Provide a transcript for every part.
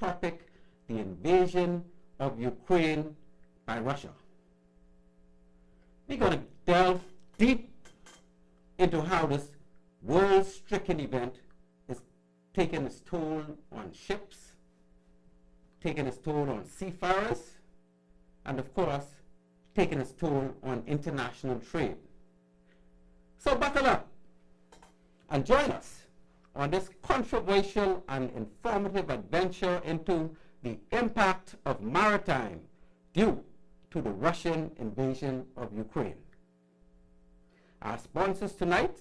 topic, the invasion of Ukraine by Russia. We're going to delve deep into how this world-stricken event is taking its toll on ships, taking its toll on seafarers, and of course, taking its toll on international trade. So buckle up and join us on this controversial and informative adventure into the impact of maritime due to the Russian invasion of Ukraine. Our sponsors tonight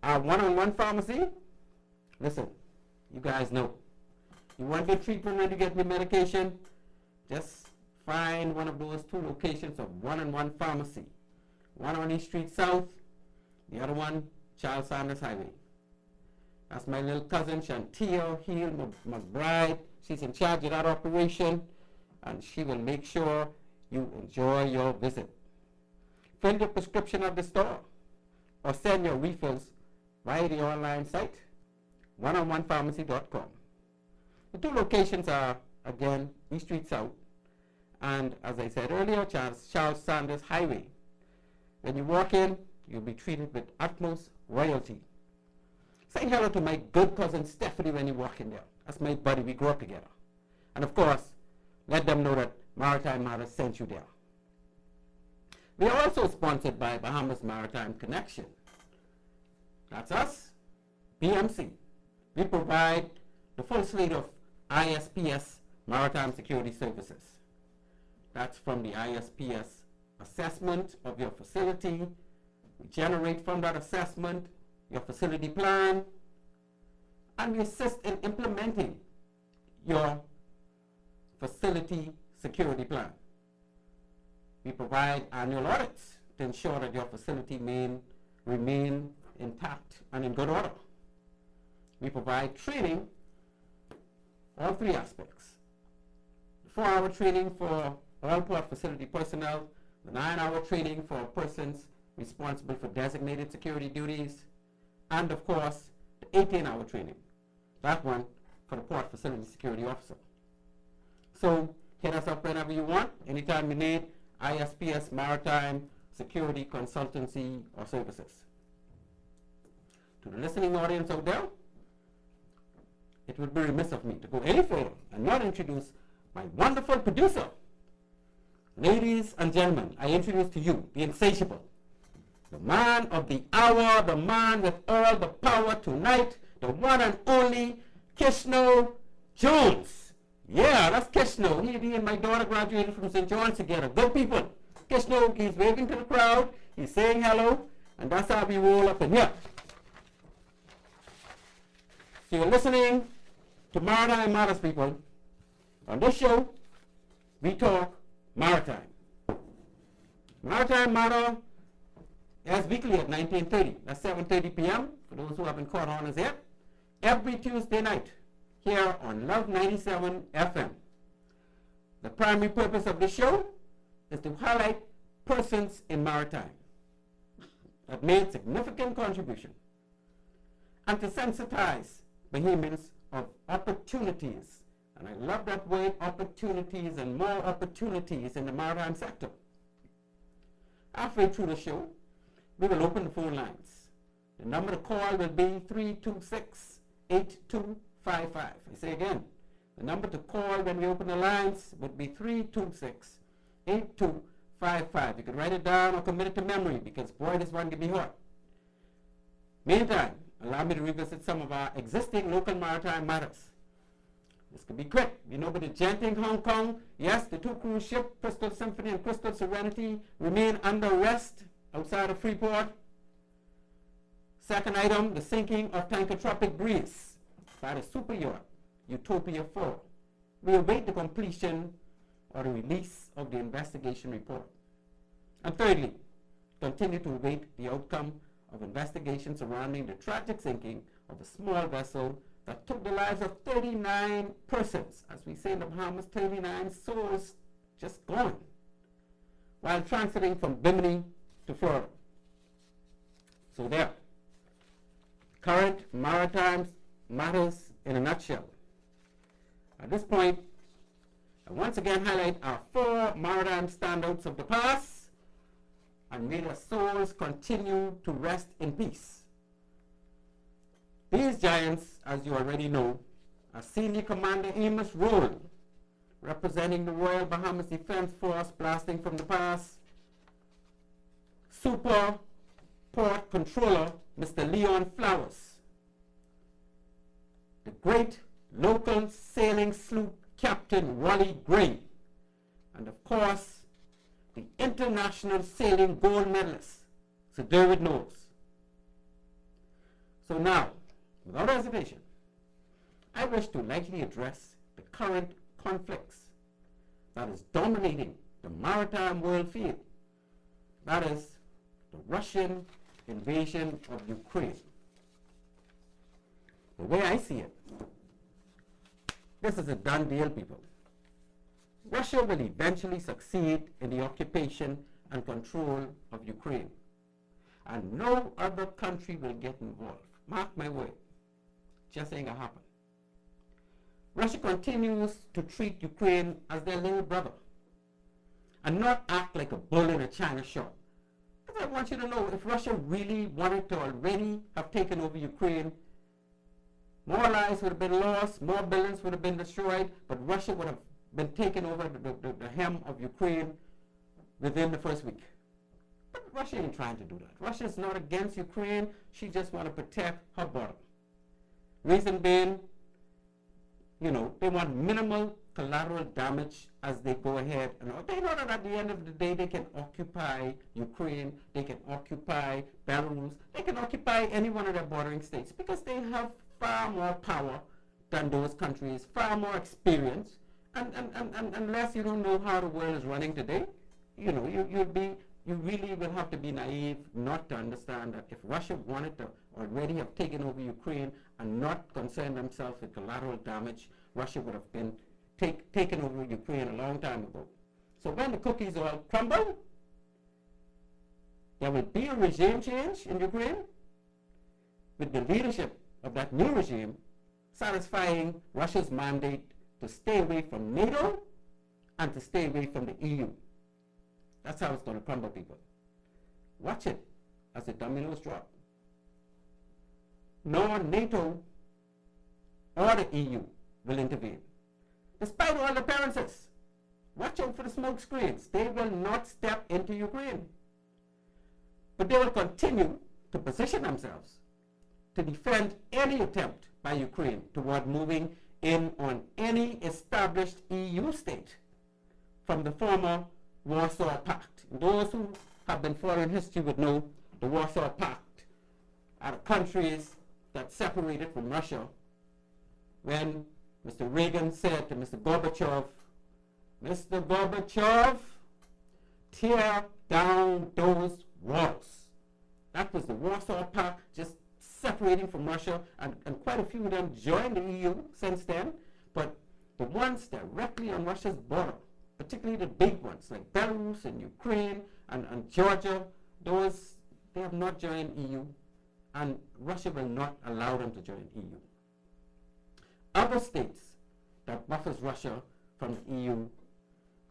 are One-on-One Pharmacy. Listen, you guys know, you want to get treatment when you get your medication, just find one of those two locations of One-on-One Pharmacy. One on East Street South, the other one, Charles Sanders Highway. That's my little cousin, Chantia Hill McBride. She's in charge of that operation, and she will make sure you enjoy your visit. Fill your prescription at the store, or send your refills via the online site, oneononepharmacy.com. The two locations are, again, East Street South, and as I said earlier, Charles Sanders Highway. When you walk in, you'll be treated with utmost royalty. Say hello to my good cousin Stephanie when you walk in there. That's my buddy, we grew up together. And of course, let them know that Maritime Matters sent you there. We are also sponsored by Bahamas Maritime Connection. That's us, BMC. We provide the full slate of ISPS Maritime Security Services. That's from the ISPS assessment of your facility. We generate from that assessment your facility plan, and we assist in implementing your facility security plan. We provide annual audits to ensure that your facility remain intact and in good order. We provide training, all three aspects. The 4-hour training for all port facility personnel, the 9-hour training for persons responsible for designated security duties, and of course, the 18-hour training. That one for the port facility security officer. So hit us up whenever you want, anytime you need ISPS Maritime Security Consultancy or Services. To the listening audience out there, it would be remiss of me to go any further and not introduce my wonderful producer. Ladies and gentlemen, I introduce to you the insatiable, the man of the hour, the man with all the power tonight, the one and only Kishno Jones. Yeah, that's Kishno. He and my daughter graduated from St. John's together. Good people. Kishno, he's waving to the crowd, he's saying hello, and that's how we roll up in here. So you're listening to Maritime Matters, people. On this show, we talk maritime. Maritime Matter airs weekly at 19:30. That's 7:30 p.m. for those who haven't caught on as yet. Every Tuesday night here on Love 97 FM. The primary purpose of the show is to highlight persons in maritime that made significant contribution and to sensitize Bahamians of opportunities. And I love that word, opportunities, and more opportunities in the maritime sector. Halfway through the show, we will open the phone lines. The number to call will be 326-8255. I say again, the number to call when we open the lines would be 326-8255. You can write it down or commit it to memory because boy, this one can be hot. Meantime, allow me to revisit some of our existing local maritime matters. This could be quick. You know, but the Genting Hong Kong, yes, the two cruise ships, Crystal Symphony and Crystal Serenity, remain under arrest outside of Freeport. Second item, the sinking of Tanker Tropic Breeze by the super yacht Utopia 4. We await the completion or the release of the investigation report. And thirdly, continue to await the outcome of investigations surrounding the tragic sinking of a small vessel that took the lives of 39 persons. As we say in the Bahamas, 39 souls just gone while transiting from Bimini to Florida. So there, current maritime matters in a nutshell. At this point, I once again highlight our 4 maritime standouts of the past, and may their souls continue to rest in peace. These giants, as you already know, are Senior Commander Amos Roll, representing the Royal Bahamas Defense Force blasting from the past, Super Port Controller Mr. Leon Flowers, the great local sailing sloop Captain Wally Gray, and of course, the international sailing gold medalist, Sir David Knowles. So now, without hesitation, I wish to lightly address the current conflicts that is dominating the maritime world field. That is the Russian invasion of Ukraine. The way I see it, this is a done deal, people. Russia will eventually succeed in the occupation and control of Ukraine, and no other country will get involved. Mark my word, just ain't gonna happen. Russia continues to treat Ukraine as their little brother and not act like a bull in a china shop. Because I want you to know, if Russia really wanted to already have taken over Ukraine, more lives would have been lost, more billions would have been destroyed, but Russia would have been taken over the hem of Ukraine within the first week. But Russia ain't trying to do that. Russia is not against Ukraine. She just wants to protect her border. Reason being, you know, they want minimal collateral damage as they go ahead. And they know that at the end of the day, they can occupy Ukraine, they can occupy Belarus, they can occupy any one of their bordering states because they have far more power than those countries, far more experience. And unless you don't know how the world is running today, you know, you really will have to be naive not to understand that if Russia wanted to already have taken over Ukraine and not concern themselves with collateral damage, Russia would have been taken over Ukraine a long time ago. So when the cookies all crumble, there will be a regime change in Ukraine with the leadership of that new regime satisfying Russia's mandate to stay away from NATO and to stay away from the EU. That's how it's going to crumble, people. Watch it as the dominoes drop. Nor NATO or the EU will intervene. Despite all appearances, watch out for the smoke screens. They will not step into Ukraine. But they will continue to position themselves to defend any attempt by Ukraine toward moving in on any established EU state from the former Warsaw Pact. Those who have been following history would know the Warsaw Pact are the countries that separated from Russia when Mr. Reagan said to Mr. Gorbachev, "Mr. Gorbachev, tear down those walls." That was the Warsaw Pact, just separating from Russia, and quite a few of them joined the EU since then, but the ones directly on Russia's border, particularly the big ones like Belarus and Ukraine and Georgia, those, they have not joined EU, and Russia will not allow them to join EU. Other states that buffers Russia from the EU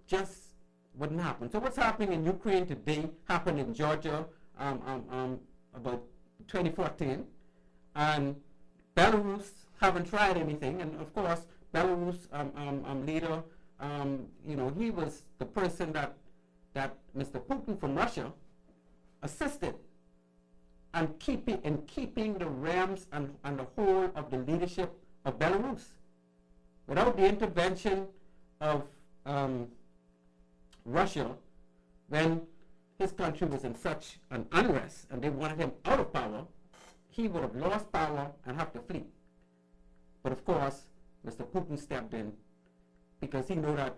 just wouldn't happen. So what's happening in Ukraine today happened in Georgia about 2014, and Belarus haven't tried anything, and of course Belarus leader, you know, he was the person that Mr. Putin from Russia assisted and keeping the reins and the whole of the leadership of Belarus. Without the intervention of Russia, when his country was in such an unrest and they wanted him out of power, he would have lost power and have to flee. But of course, Mr. Putin stepped in because he knew that,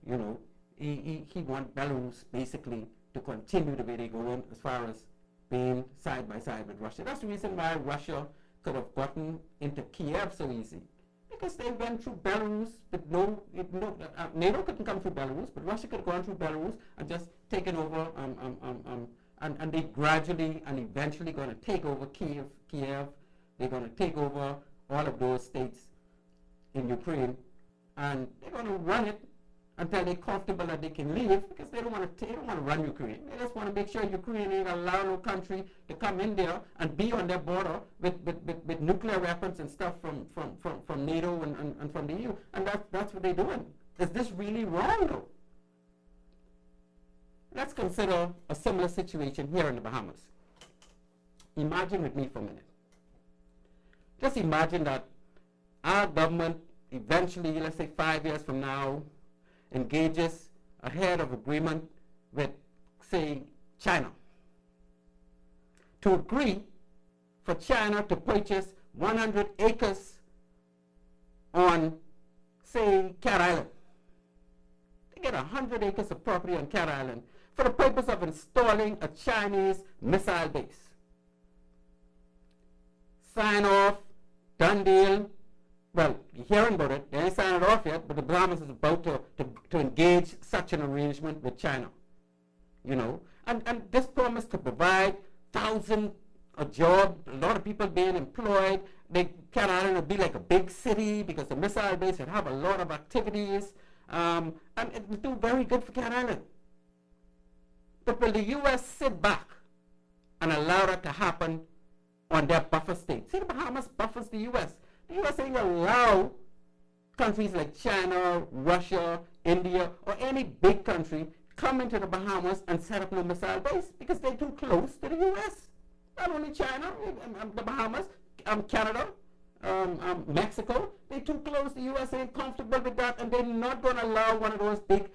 you know, he wants Belarus basically to continue the way they're going as far as being side by side with Russia. That's the reason why Russia could have gotten into Kiev so easy, because they went through Belarus with NATO couldn't come through Belarus, but Russia could have gone through Belarus and just taken over, and they gradually and eventually going to take over Kiev. They're going to take over all of those states in Ukraine, and they're going to run it until they're comfortable that they can leave, because they don't want to run Ukraine. They just want to make sure Ukraine ain't allow no country to come in there and be on their border with nuclear weapons and stuff from NATO and from the EU. And that's what they're doing. Is this really wrong, though? Let's consider a similar situation here in the Bahamas. Imagine with me for a minute. Just imagine that our government eventually, let's say 5 years from now, engages a head of agreement with, say, China, to agree for China to purchase 100 acres on, say, Cat Island. They get 100 acres of property on Cat Island for the purpose of installing a Chinese missile base. Sign off, done deal. Well, you're hearing about it. They ain't signed it off yet, but the Bahamas is about to engage such an arrangement with China. You know, and this promise to provide thousands of jobs, a lot of people being employed. Cat Island would be like a big city because the missile base would have a lot of activities, and it would do very good for Cat Island. But will the U.S. sit back and allow that to happen on their buffer state? See, the Bahamas buffers the U.S. The U.S. ain't allow countries like China, Russia, India, or any big country come into the Bahamas and set up no missile base because they're too close to the U.S. Not only China, the Bahamas, Canada, Mexico, they're too close. The U.S. ain't comfortable with that, and they're not going to allow one of those big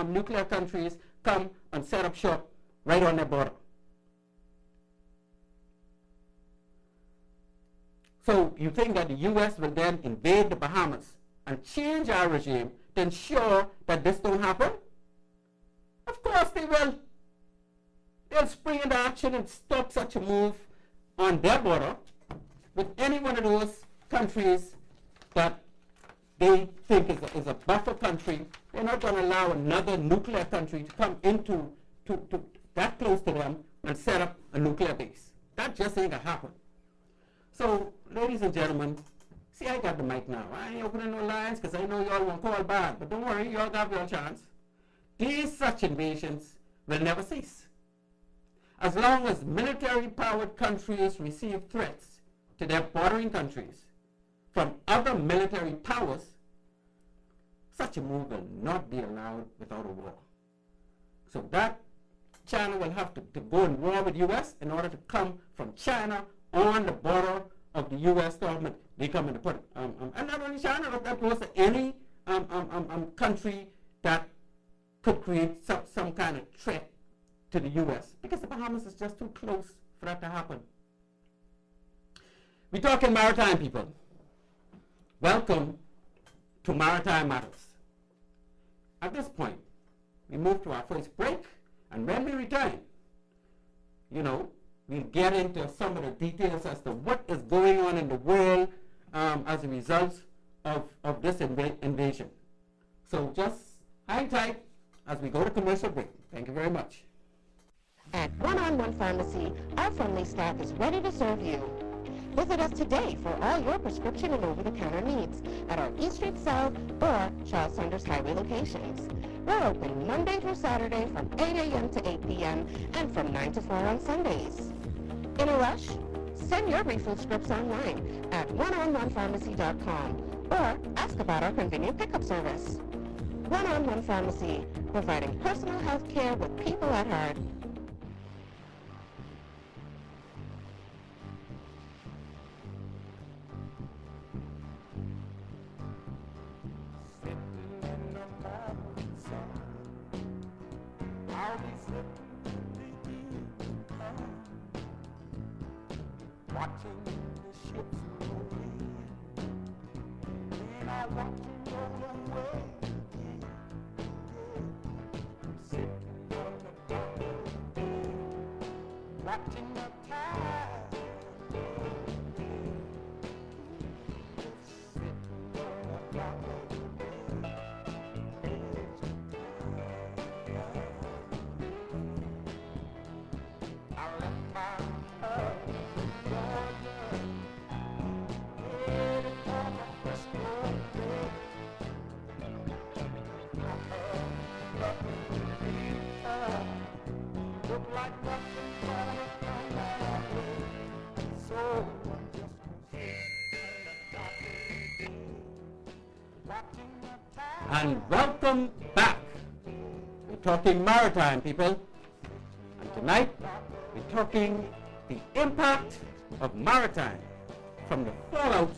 nuclear countries come and set up shop right on their border. So you think that the U.S. will then invade the Bahamas and change our regime to ensure that this don't happen? Of course they will. They'll spring into action and stop such a move on their border with any one of those countries that they think is a buffer country. They're not going to allow another nuclear country to come into to that close to them and set up a nuclear base. That just ain't going to happen. So, ladies and gentlemen, see, I got the mic now. I ain't opening no lines because I know y'all won't call back. But don't worry, y'all got your chance. These such invasions will never cease. As long as military-powered countries receive threats to their bordering countries from other military powers, such a move will not be allowed without a war. So that China will have to go in war with U.S. in order to come from China on the border of the U.S. government. They come in to put, and not only China, that goes to any country that could create some kind of threat to the U.S. because the Bahamas is just too close for that to happen. We're talking maritime, people. Welcome to Maritime Matters. At this point, we move to our first break, and when we return, we'll get into some of the details as to what is going on in the world as a result of this invasion. So just hang tight as we go to commercial break. Thank you very much. At One-on-One Pharmacy, our friendly staff is ready to serve you. Visit us today for all your prescription and over-the-counter needs at our East Street South or Charles Saunders Highway locations. We're open Monday through Saturday from 8 a.m. to 8 p.m. and from 9 to 4 on Sundays. In a rush? Send your refill scripts online at oneononepharmacy.com or ask about our convenient pickup service. One-on-One Pharmacy, providing personal health care with people at heart. Watching the ships roll in, and I watch them roll away again. I'm sitting on the dock of the bay, watching the tide roll in. Sitting on the dock of the bay, I left my heart. like nothing gonna come my way. So I'm just gonna sit in the dark day, watching the tide. And welcome back. We're talking maritime, people. And tonight, we're talking the impact of maritime from the fallout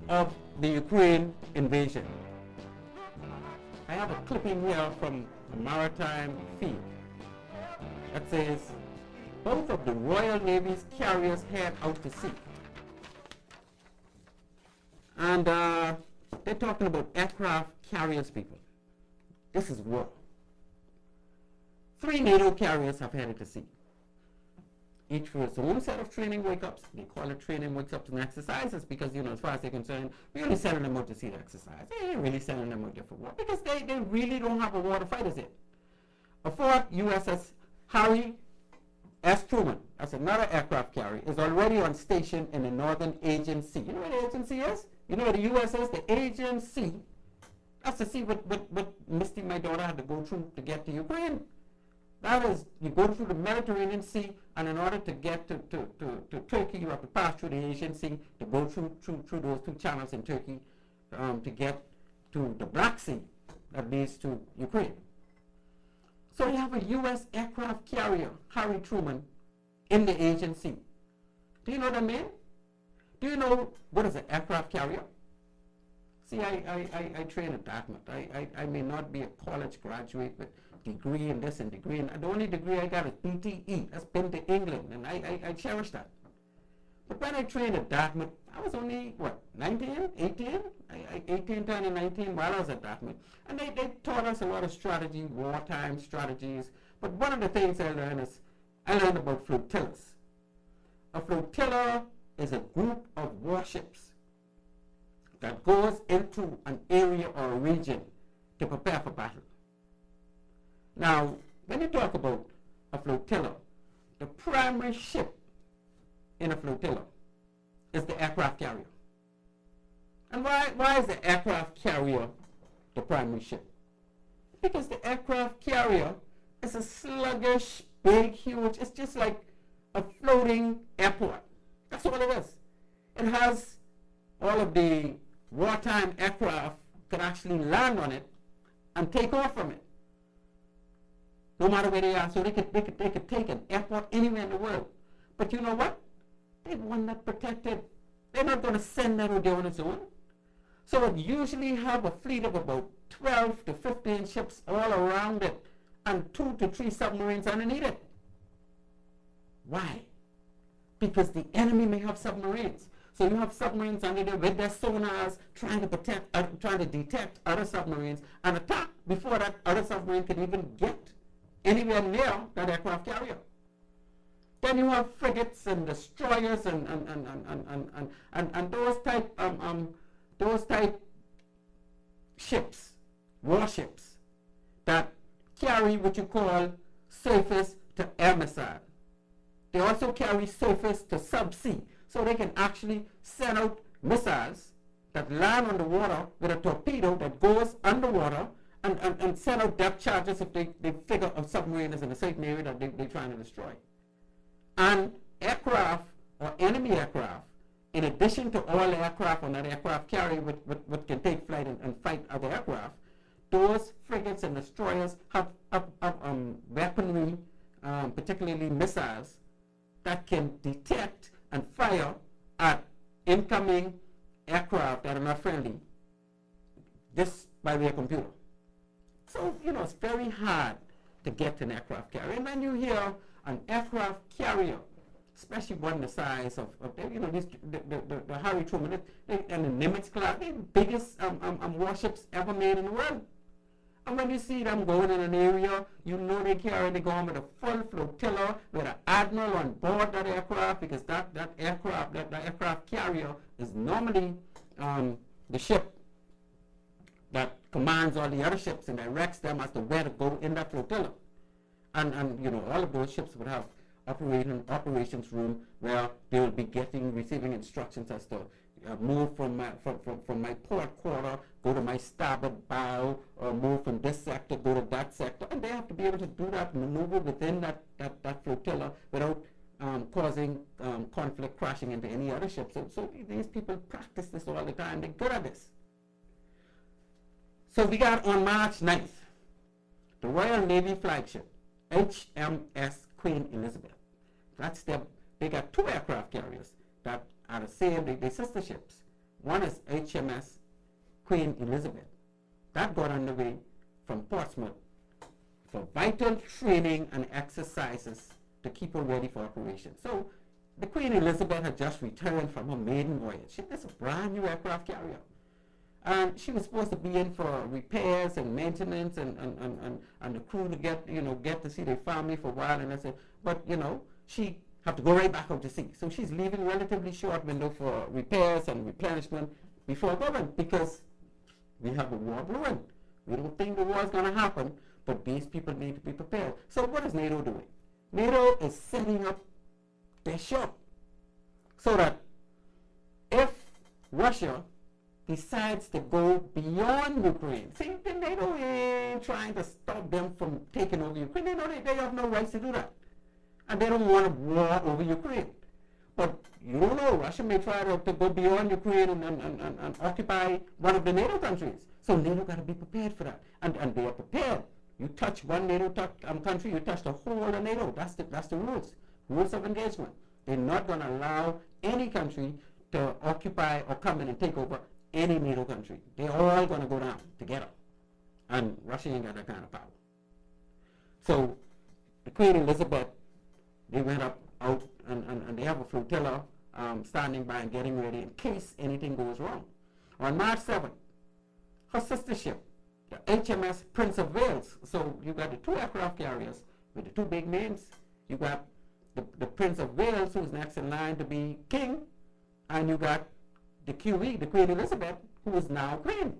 of the Ukraine invasion. I have a clipping here from the maritime feed that says both of the Royal Navy's carriers head out to sea. And they're talking about aircraft carriers, people. This is war. 3 NATO carriers have headed to sea. Each for its own set of training wake-ups. They call it training wake-ups and exercises because, as far as they're concerned, we're only sending them out to see the exercise. They ain't really sending them out there for war because they really don't have a war to fight us in. A fourth USS Harry S. Truman, that's another aircraft carrier, is already on station in the Northern Aegean Sea. You know where the Aegean Sea is? You know where the U.S. is? The Aegean Sea. That's the sea what Misty, my daughter, had to go through to get to Ukraine. That is, you go through the Mediterranean Sea, and in order to get to Turkey, you have to pass through the Aegean Sea to go through those 2 channels in Turkey to get to the Black Sea that leads to Ukraine. So you have a U.S. aircraft carrier, Harry Truman, in the Aegean Sea. Do you know what I mean? Do you know what is an aircraft carrier? See, I train at Dartmouth. I may not be a college graduate with degree in this and degree in, the only degree I got is BTE. That's been to England, and I cherish that. But when I trained at Dartmouth, I was only, 19, 18? 18, turning 19 while I was at Dartmouth. And they taught us a lot of strategy, wartime strategies. But one of the things I learned about flotillas. A flotilla is a group of warships that goes into an area or a region to prepare for battle. Now, when you talk about a flotilla, the primary ship in a flotilla is the aircraft carrier. And why is the aircraft carrier the primary ship? Because the aircraft carrier is a sluggish, big, huge, it's just like a floating airport. That's all it is. It has all of the wartime aircraft can actually land on it and take off from it, no matter where they are. So they could take an airport anywhere in the world. But you know what? They want that protected. They're not going to send that out there on its own. So it usually have a fleet of about 12 to 15 ships all around it and 2 to 3 submarines underneath it. Why? Because the enemy may have submarines. So you have submarines under there with their sonars trying to detect other submarines and attack before that other submarine can even get anywhere near that aircraft carrier. Then you have frigates and destroyers and those type ships, warships that carry what you call surface to air missile. They also carry surface to subsea, so they can actually send out missiles that land on the water with a torpedo that goes underwater and send out depth charges if they figure a submarine is in a certain area that they're trying to destroy. And aircraft or enemy aircraft, in addition to all the aircraft on that aircraft carrier which can take flight and fight other aircraft, those frigates and destroyers have weaponry, particularly missiles, that can detect and fire at incoming aircraft that are not friendly, just by way of computer. So, it's very hard to get to an aircraft carrier. And when you hear an aircraft carrier, especially one the size of the Harry Truman and the Nimitz class, they're the biggest warships ever made in the world. And when you see them going in an area, they're going with a full flotilla with an admiral on board that aircraft, because that aircraft carrier is normally the ship that commands all the other ships and directs them as to where to go in that flotilla. And all of those ships would have operations room where they will be receiving instructions as to move from my port quarter, go to my starboard bow, or move from this sector, go to that sector, and they have to be able to do that maneuver within that flotilla without causing conflict, crashing into any other ship. So these people practice this all the time. They're good at this. So we got on March 9th, the Royal Navy flagship, HMS Queen Elizabeth. They got 2 aircraft carriers that are the same, they're sister ships. One is HMS Queen Elizabeth. That got underway from Portsmouth for vital training and exercises to keep her ready for operation. So the Queen Elizabeth had just returned from her maiden voyage. This is a brand new aircraft carrier. And she was supposed to be in for repairs and maintenance and the crew to get to see their family for a while. And I said, but she have to go right back out to sea. So she's leaving relatively short window for repairs and replenishment before going, because we have a war brewing. We don't think the war is going to happen, but these people need to be prepared. So what is NATO doing? NATO is setting up their ship so that if Russia decides to go beyond Ukraine, see, then NATO ain't trying to stop them from taking over Ukraine. They know they have no rights to do that. And they don't want a war over Ukraine. But you don't know, Russia may try to go beyond Ukraine and occupy one of the NATO countries. So NATO got to be prepared for that. And they are prepared. You touch one NATO country, you touch the whole of NATO. That's the rules of engagement. They're not going to allow any country to occupy or come in and take over any NATO country. They're all going to go down together. And Russia ain't got that kind of power. So the Queen Elizabeth, they went out and they have a flotilla standing by and getting ready in case anything goes wrong. On March 7th, her sister ship, the HMS Prince of Wales. So you got the 2 aircraft carriers with the 2 big names. You got the Prince of Wales, who's next in line to be king, and you got the QE, the Queen Elizabeth, who is now queen.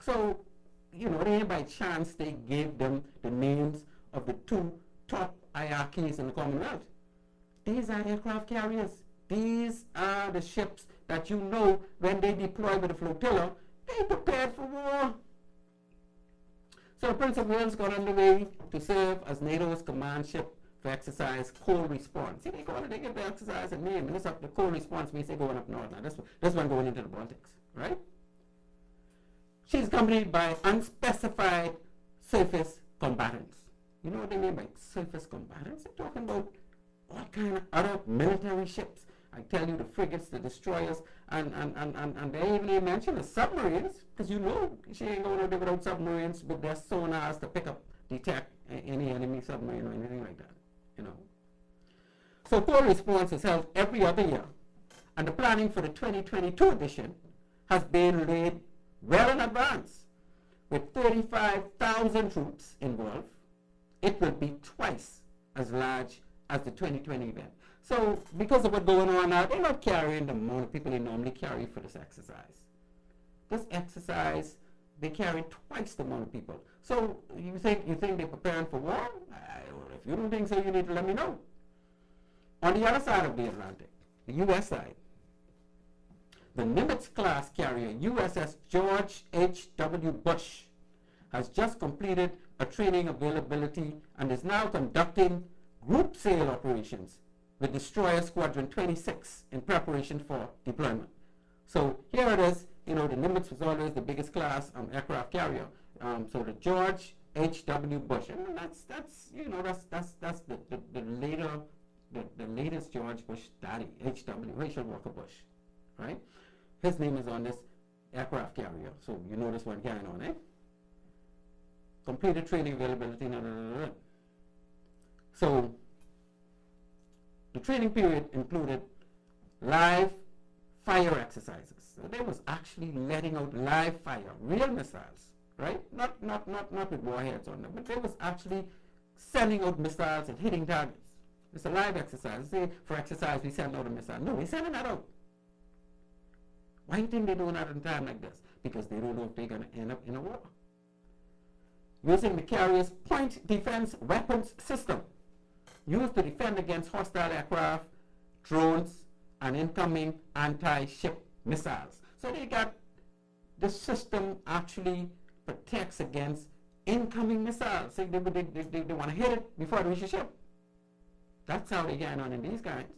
So, they ain't by chance they gave them the names of the 2 top hierarchies in the Commonwealth. These are aircraft carriers. These are the ships that when they deploy with the flotilla, they prepared for war. So the Prince of Wales got underway to serve as NATO's command ship for exercise cold response. See, they give the exercise a name, and the cold response means they're going up north. Now this one going into the Baltics, right? She's accompanied by unspecified surface combatants. You know what they mean by surface combatants? They're talking about all kind of other military ships. I tell you, the frigates, the destroyers, and they even mention the submarines, because she ain't going to do without submarines with their sonars to pick up, detect any enemy submarine or anything like that. So cold response is held every other year, and the planning for the 2022 edition has been laid well in advance. With 35,000 troops involved, it will be twice as large as the 2020 event. So because of what's going on now, they're not carrying the amount of people they normally carry for this exercise. This exercise, they carry twice the amount of people. So you think they're preparing for war? If you don't think so, you need to let me know. On the other side of the Atlantic, the U.S. side, the Nimitz-class carrier USS George H.W. Bush has just completed a training availability and is now conducting group sail operations with Destroyer Squadron 26 in preparation for deployment. So here it is. The Nimitz was always the biggest class aircraft carrier. So the George H.W. Bush, and that's the latest George Bush daddy, H.W. Rachel Walker Bush, right? His name is on this aircraft carrier. So you know this one carrying on, eh? Completed training availability. So the training period included live fire exercises. So they was actually letting out live fire, real missiles, right? Not with warheads on them, but they was actually sending out missiles and hitting targets. It's a live exercise. Say for exercise we send out a missile. No, we're sending that out. Why do you think they're doing that in a time like this? Because they don't know if they're going to end up in a war. Using the carrier's point defense weapons system, used to defend against hostile aircraft, drones, and incoming anti-ship missiles. So they got the system actually protects against incoming missiles. So they want to hit it before it reaches your ship. That's how they're getting on in these times.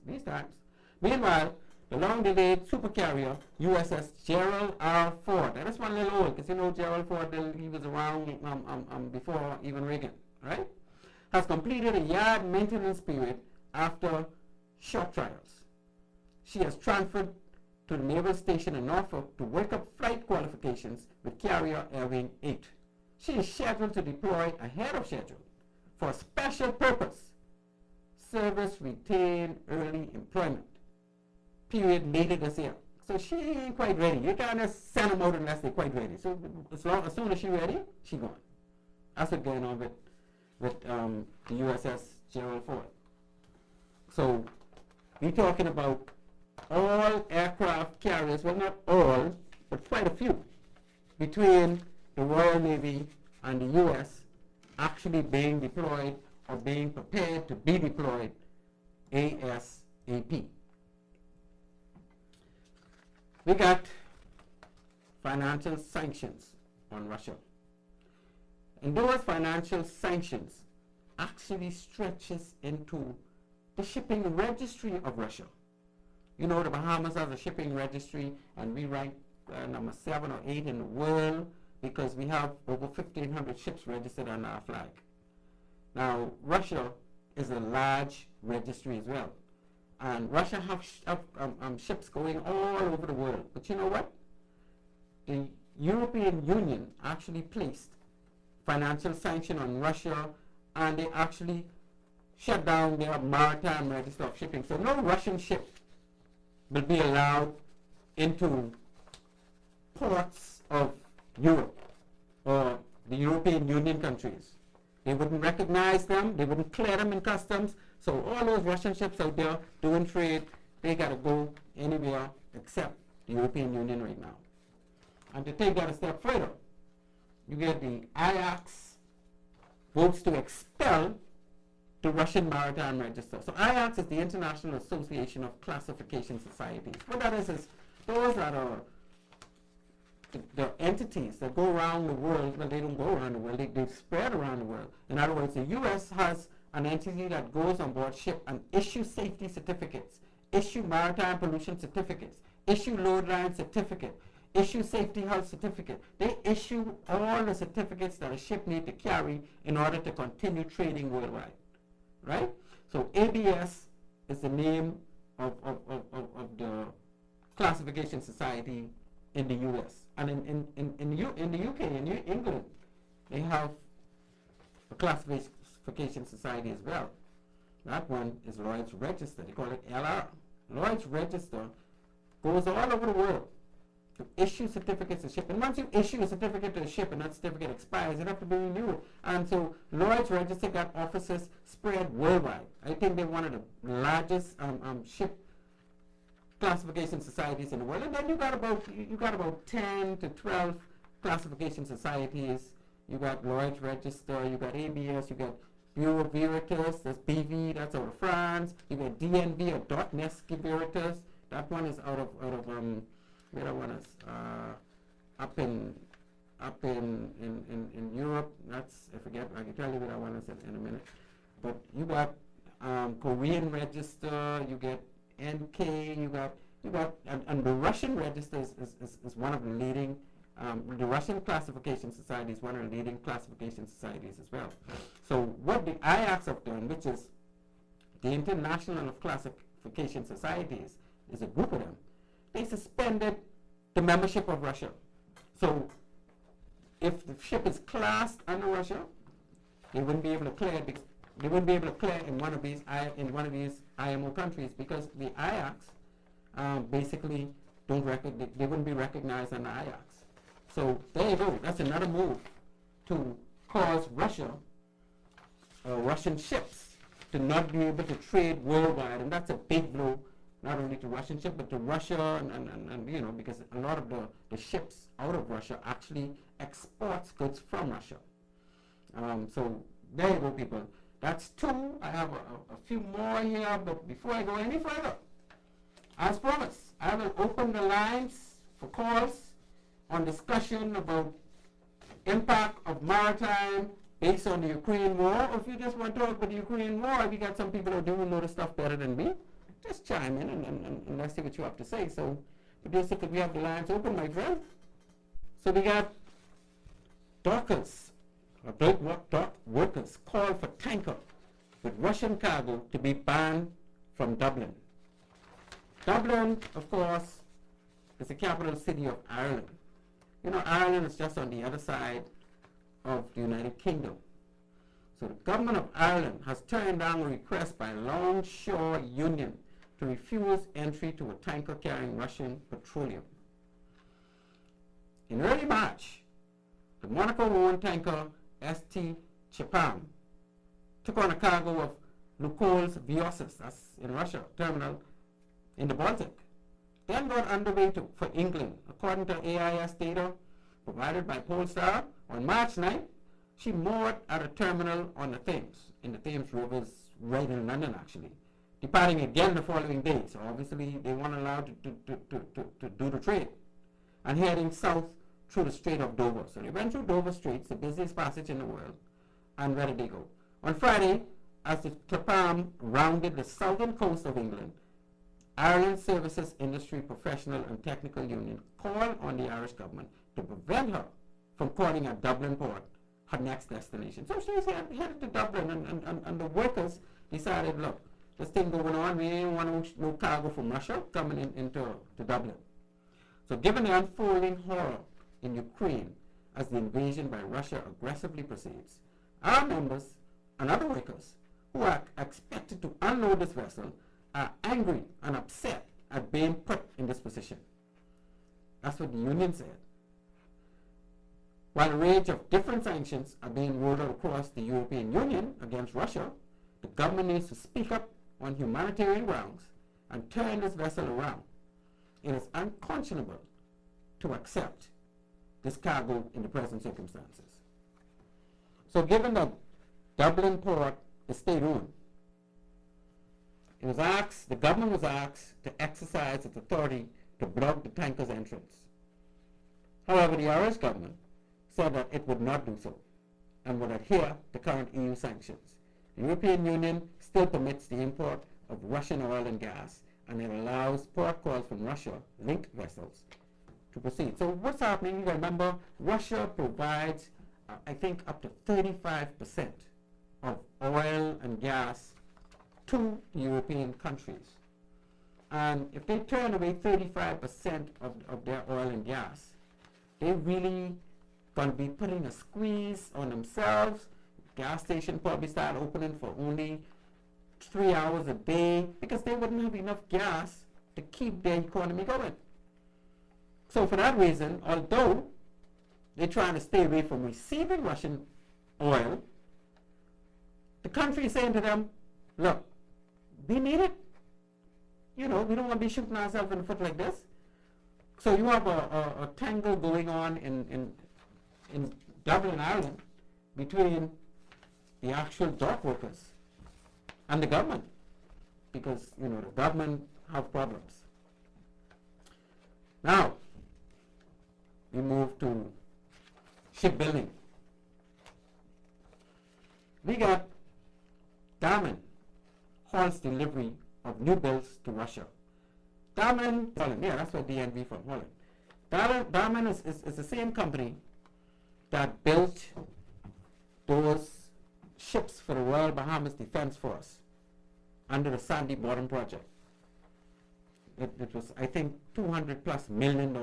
Meanwhile, the long-delayed supercarrier USS Gerald R. Ford, and that's one little old, because you know Gerald Ford, he was around before even Reagan, right? Has completed a yard maintenance period after short trials. She has transferred to the Naval Station in Norfolk to work up flight qualifications with Carrier Air Wing 8. She is scheduled to deploy ahead of schedule for a special purpose, service retained early employment period later this year. So she ain't quite ready. You can't just send them out unless they're quite ready. So as soon as she's ready, she's gone. That's what's going on with the USS Gerald Ford. So we're talking about all aircraft carriers, well not all, but quite a few, between the Royal Navy and the US actually being deployed or being prepared to be deployed ASAP. We got financial sanctions on Russia. And those financial sanctions actually stretches into the shipping registry of Russia. You know, the Bahamas has a shipping registry, and we rank number 7 or 8 in the world because we have over 1,500 ships registered on our flag. Now, Russia is a large registry as well. And Russia have ships going all over the world. But you know what? The European Union actually placed financial sanction on Russia, and they actually shut down their maritime register of shipping. So no Russian ship will be allowed into ports of Europe or the European Union countries. They wouldn't recognize them, they wouldn't clear them in customs. So all those Russian ships out there doing trade, they got to go anywhere except the European Union right now. And to take that a step further, you get the IAX votes to expel the Russian Maritime Register. So IAX is the International Association of Classification Societies. What that is those that are the entities that go around the world. Well, they don't go around the world, they spread around the world. In other words, the U.S. has an entity that goes on board ship and issue safety certificates, issue maritime pollution certificates, issue load line certificate, issue safety health certificate. They issue all the certificates that a ship need to carry in order to continue trading worldwide, right? So ABS is the name of the classification society in the U.S. And in the UK, in England, they have a classification society as well. That one is Lloyd's Register. They call it LR. Lloyd's Register goes all over the world to issue certificates to ship. And once you issue a certificate to a ship and that certificate expires, it has to be renewed. And so Lloyd's Register got offices spread worldwide. I think they're one of the largest ship classification societies in the world. And then you got about 10 to 12 classification societies. You got Lloyd's Register, you got ABS, you got Bureau Veritas, that's BV, that's out of France. You got DNV or Dotnesk Veritas. That one is out of where that one is up in Europe. That's, I forget, I can tell you where that one is in a minute. But you got Korean Register, you get NK, you got and the Russian Register is one of the leading. The Russian Classification Society is one of the leading classification societies as well. So what the IAX have done, which is the International of Classification Societies, is a group of them. They suspended the membership of Russia. So if the ship is classed under Russia, they wouldn't be able to clear it. They wouldn't be able to clear in one of these IMO countries because the IAX basically they wouldn't be recognized under IAX. So there you go. That's another move to cause Russia, Russian ships, to not be able to trade worldwide, and that's a big blow, not only to Russian ships but to Russia, and you know, because a lot of the ships out of Russia actually exports goods from Russia. So there you go, people. That's two. I have a few more here, but before I go any further, as promised, I will open the lines for calls on discussion about impact of maritime based on the Ukraine war, or if you just want to talk about the Ukraine war, if you got some people who do know the stuff better than me, just chime in and let's see what you have to say. So, producer, could we have the lines open, my friend? So we got dockers, or dock workers, call for tanker with Russian cargo to be banned from Dublin. Dublin, of course, is the capital city of Ireland. You know, Ireland is just on the other side of the United Kingdom. So the government of Ireland has turned down a request by Longshore Union to refuse entry to a tanker carrying Russian petroleum. In early March, the Monaco-owned tanker St. Chapam took on a cargo of Lukoil's Viosis, that's in Russia, terminal in the Baltic, then got underway for England. According to AIS data provided by Polestar, on March 9th, she moored at a terminal on the Thames, in the Thames Rivers, right in London actually, departing again the following day. So obviously they weren't allowed to do the trade, and heading south through the Strait of Dover. So they went through Dover Straits, the busiest passage in the world, and where did they go? On Friday, as the Chapam rounded the southern coast of England, Ireland Services Industry Professional and Technical Union called on the Irish government to prevent her from calling at Dublin port her next destination. So she's headed to Dublin, and the workers decided, look, this thing going on, we ain't want no cargo from Russia coming into Dublin. So given the unfolding horror in Ukraine as the invasion by Russia aggressively proceeds, our members and other workers who are expected to unload this vessel are angry and upset at being put in this position. That's what the union said. While a range of different sanctions are being rolled out across the European Union against Russia, the government needs to speak up on humanitarian grounds and turn this vessel around. It is unconscionable to accept this cargo in the present circumstances. So given that Dublin port is state-owned, the government was asked to exercise its authority to block the tanker's entrance. However, the Irish government said that it would not do so and would adhere to current EU sanctions. The European Union still permits the import of Russian oil and gas, and it allows port calls from Russia-linked vessels to proceed. So what's happening? You remember, Russia provides, I think, up to 35% of oil and gas to the European countries. And if they turn away 35% of their oil and gas, they really going to be putting a squeeze on themselves. Gas station probably start opening for only 3 hours a day because they wouldn't have enough gas to keep their economy going. So for that reason, although they're trying to stay away from receiving Russian oil, the country is saying to them, look, we need it. You know, we don't want to be shooting ourselves in the foot like this. So you have a tangle going on in Dublin, Ireland, between the actual dock workers and the government, because, you know, the government have problems. Now, we move to shipbuilding. We got Damen halts delivery of new builds to Russia. Damen, Holland, yeah, that's what DNV from Holland. Damen is the same company that built those ships for the Royal Bahamas Defense Force under the Sandy Bottom project. It was, I think, $200+ million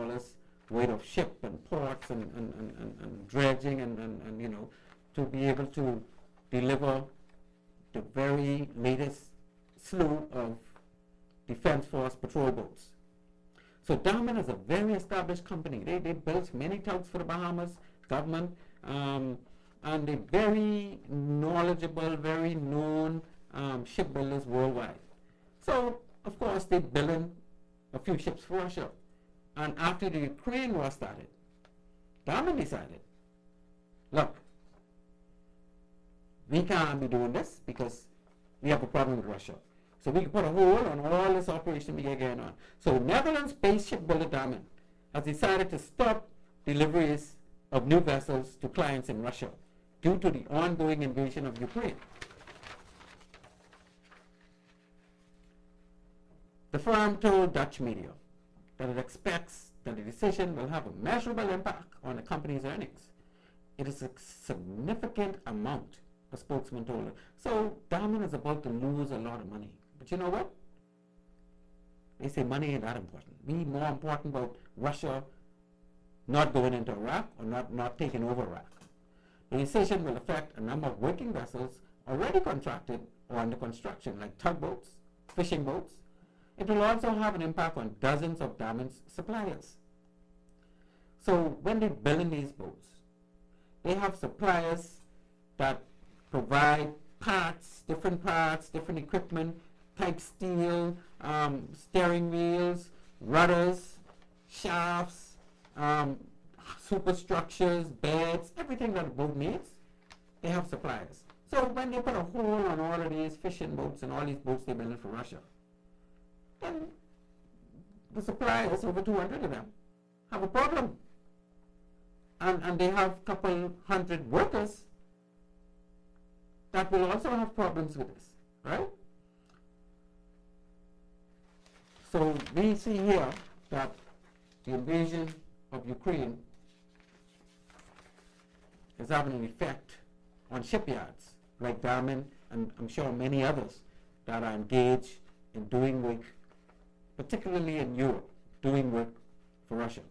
worth of ship and ports and dredging and you know, to be able to deliver the very latest slew of Defense Force patrol boats. So Damen is a very established company. They built many tugs for the Bahamas government, and they're very knowledgeable, very known shipbuilders worldwide. So, of course, they're building a few ships for Russia. And after the Ukraine war started, Damen decided, look, we can't be doing this because we have a problem with Russia. So we can put a hold on all this operation we get going on. So Netherlands-based shipbuilder Damen has decided to stop deliveries of new vessels to clients in Russia due to the ongoing invasion of Ukraine. The firm told Dutch media that it expects that the decision will have a measurable impact on the company's earnings. It is a significant amount, the spokesman told her. So Bahamian is about to lose a lot of money. But you know what? They say money ain't that important. We more important about Russia not going into Iraq or not taking over Iraq. The decision will affect a number of working vessels already contracted or under construction, like tugboats, fishing boats. It will also have an impact on dozens of Bahamian suppliers. So when they build in these boats, they have suppliers that provide parts, different equipment, type steel, steering wheels, rudders, shafts, superstructures, beds, everything that a boat needs, they have suppliers. So when they put a hold on all of these fishing boats and all these boats they build for Russia, then the suppliers, over 200 of them, have a problem. And they have a couple hundred workers that will also have problems with this, right? So we see here that the invasion of Ukraine is having an effect on shipyards like Bahamian, and I'm sure many others that are engaged in doing work, particularly in Europe, doing work for Russia.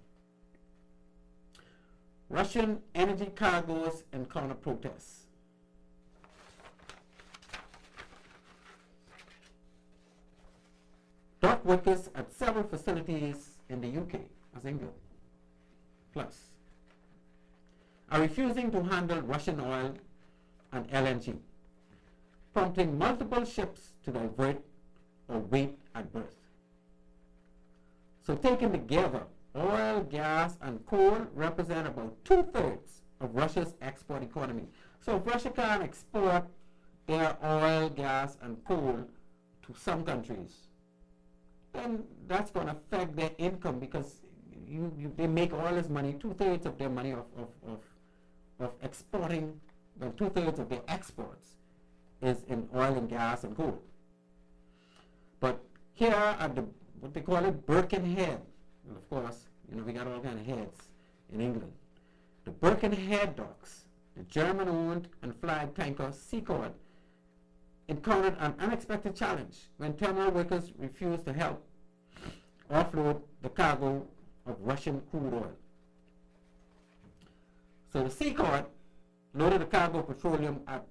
Russian energy cargoes encounter protests. Dock workers at several facilities in the UK, as England, plus, are refusing to handle Russian oil and LNG, prompting multiple ships to divert or wait at berth. So taken together, oil, gas, and coal represent about 2/3 of Russia's export economy. So if Russia can export their oil, gas, and coal to some countries, then that's going to affect their income, because they make all this money, 2/3 of their money of exporting, well, 2/3 of their exports is in oil and gas and coal. But here at the, what they call it, Birkenhead, well, of course, we got all kind of heads in England. The Birkenhead docks, the German-owned and flagged tanker Seacord, encountered an unexpected challenge when terminal workers refused to help offload the cargo of Russian crude oil. So the Seacord loaded a cargo of petroleum at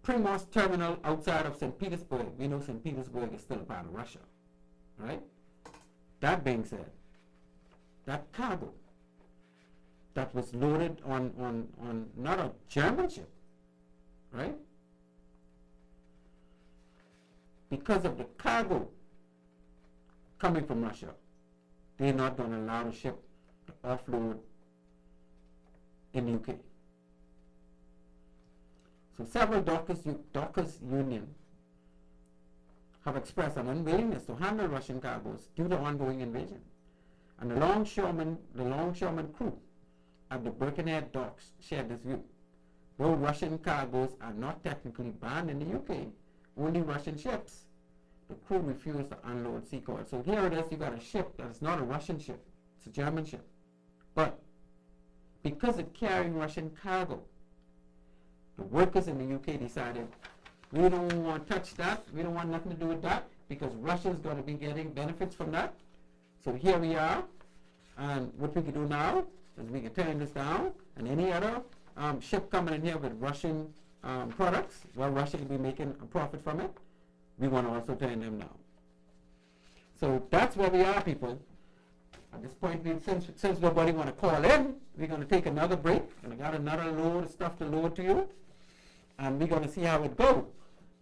Primos terminal outside of St. Petersburg. We know St. Petersburg is still a part of Russia, right? That being said, that cargo that was loaded on not a German ship, right? Because of the cargo coming from Russia, they're not going to allow the ship to offload in the UK. So several dockers union have expressed an unwillingness to handle Russian cargoes due to ongoing invasion. And the longshoreman crew at the Birkenhead docks shared this view. Though Russian cargoes are not technically banned in the UK, only Russian ships, the crew refused to unload Seacord. So here it is, you got a ship that is not a Russian ship, it's a German ship. But because it's carrying Russian cargo, the workers in the UK decided, we don't want to touch that, we don't want nothing to do with that, because Russia's going to be getting benefits from that. So here we are, and what we can do now is we can turn this down, and any other ship coming in here with Russian products, well, Russia can be making a profit from it, we want to also turn them down. So that's where we are, people. At this point, since nobody want to call in, we're going to take another break, and I got another load of stuff to load to you, and we're going to see how it goes.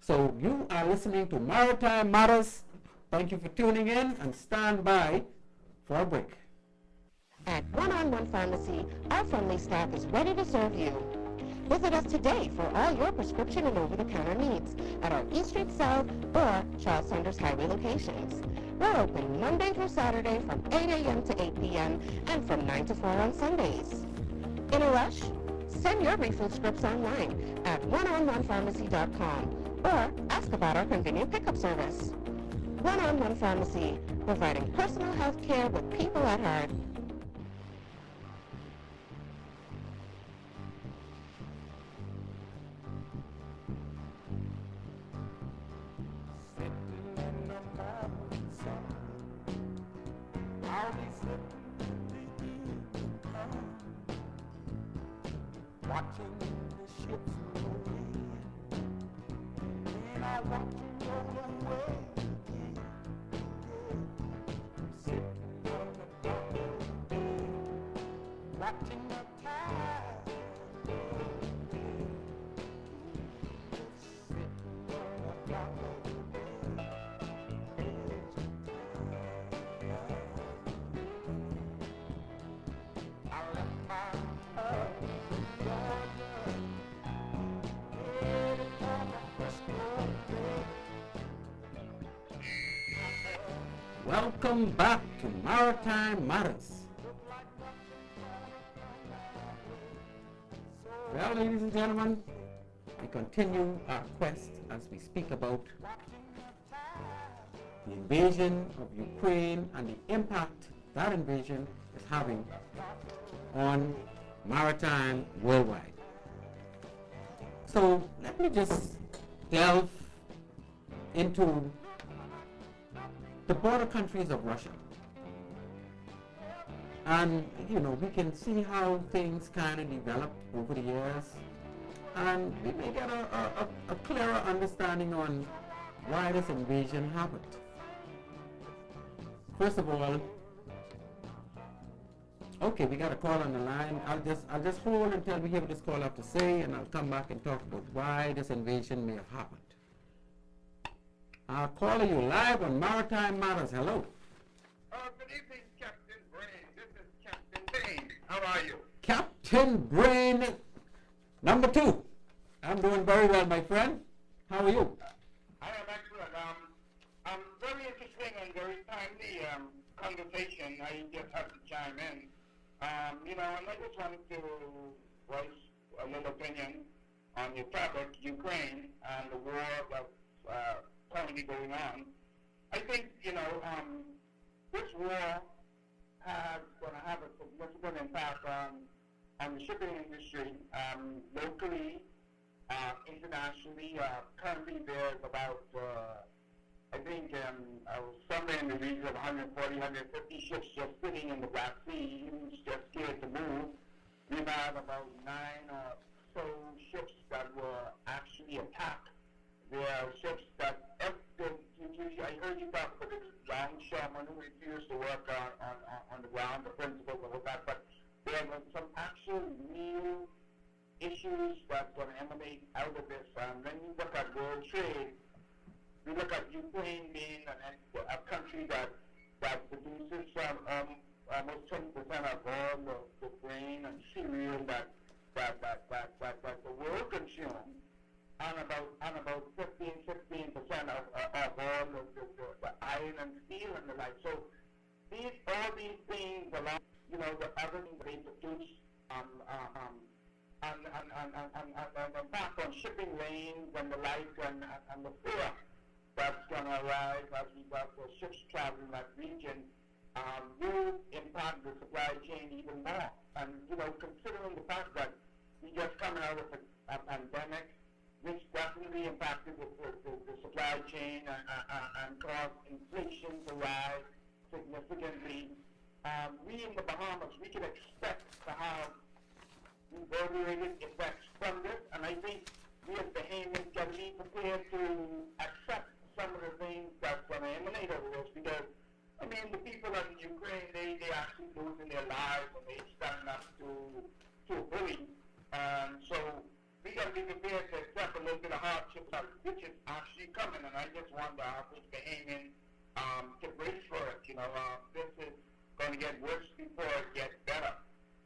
So you are listening to Maritime Matters. Thank you for tuning in, and stand by for a break. At One-on-One Pharmacy, our friendly staff is ready to serve you. Visit us today for all your prescription and over-the-counter needs at our East Street South or Charles Saunders Highway locations. We're open Monday through Saturday from 8 a.m. to 8 p.m. and from 9 to 4 on Sundays. In a rush? Send your refill scripts online at oneononepharmacy.com or ask about our convenient pickup service. One-on-One Pharmacy, providing personal health care with people at heart. Sitting in the morning sun, I'll be sitting in the evening come, watching the ships roll in, and I want to roll away again. Sitting on the dock of the bay, watching the tide roll in. Sitting on the dock of the bay, I left my heart in Georgia, headed for the Frisco Bay. Welcome back to Maritime Matters. Well, ladies and gentlemen, we continue our quest as we speak about the invasion of Ukraine and the impact that invasion is having on maritime worldwide. So let me just delve into the border countries of Russia. And, we can see how things kind of developed over the years. And we may get a clearer understanding on why this invasion happened. First of all, okay, we got a call on the line. I'll just hold until we hear what this caller have to say, and I'll come back and talk about why this invasion may have happened. I'll call you live on Maritime Matters. Hello. Good evening, Captain Brain. This is Captain Bain. How are you? Captain Brain number 2. I'm doing very well, my friend. How are you? I am excellent. Very interesting and very timely conversation. I just have to chime in. And I just wanted to voice a little opinion on your topic, Ukraine, and the war that's currently going on. I think, this war is going to have a significant impact on the shipping industry, locally, internationally. Currently, there's about, I think, somewhere in the region of 140, 150 ships just sitting in the Black Sea, just scared to move. We've had about 9 or so ships that were actually attacked. There are ships that, I heard you talk about this longshoreman who refused to work on the ground, the principles of all that, but there were some actual real issues that's going to emanate out of this. When you look at world trade, you look at Ukraine being a country that produces almost 20% of all the grain and cereal that the world consumes, and about 16% of all the iron and steel and the like. So all these things along, the other things they produce, and impact on shipping lanes and the like, and the fear that's going to arise as we got the ships traveling that region will impact the supply chain even more. And, considering the fact that we just coming out of a pandemic, which definitely impacted the supply chain and caused inflation to rise significantly. We in the Bahamas, we can expect to have reverberated effects from this, and I think we as Bahamians can be prepared to accept some of the things that's going to emanate out of this, because, the people in Ukraine, they actually losing their lives, and they standing up to a bully. So we got to be prepared to accept a little bit of hardship, which is actually coming, and I just wonder how this Bahamian to brace for it. This is going to get worse before it gets better.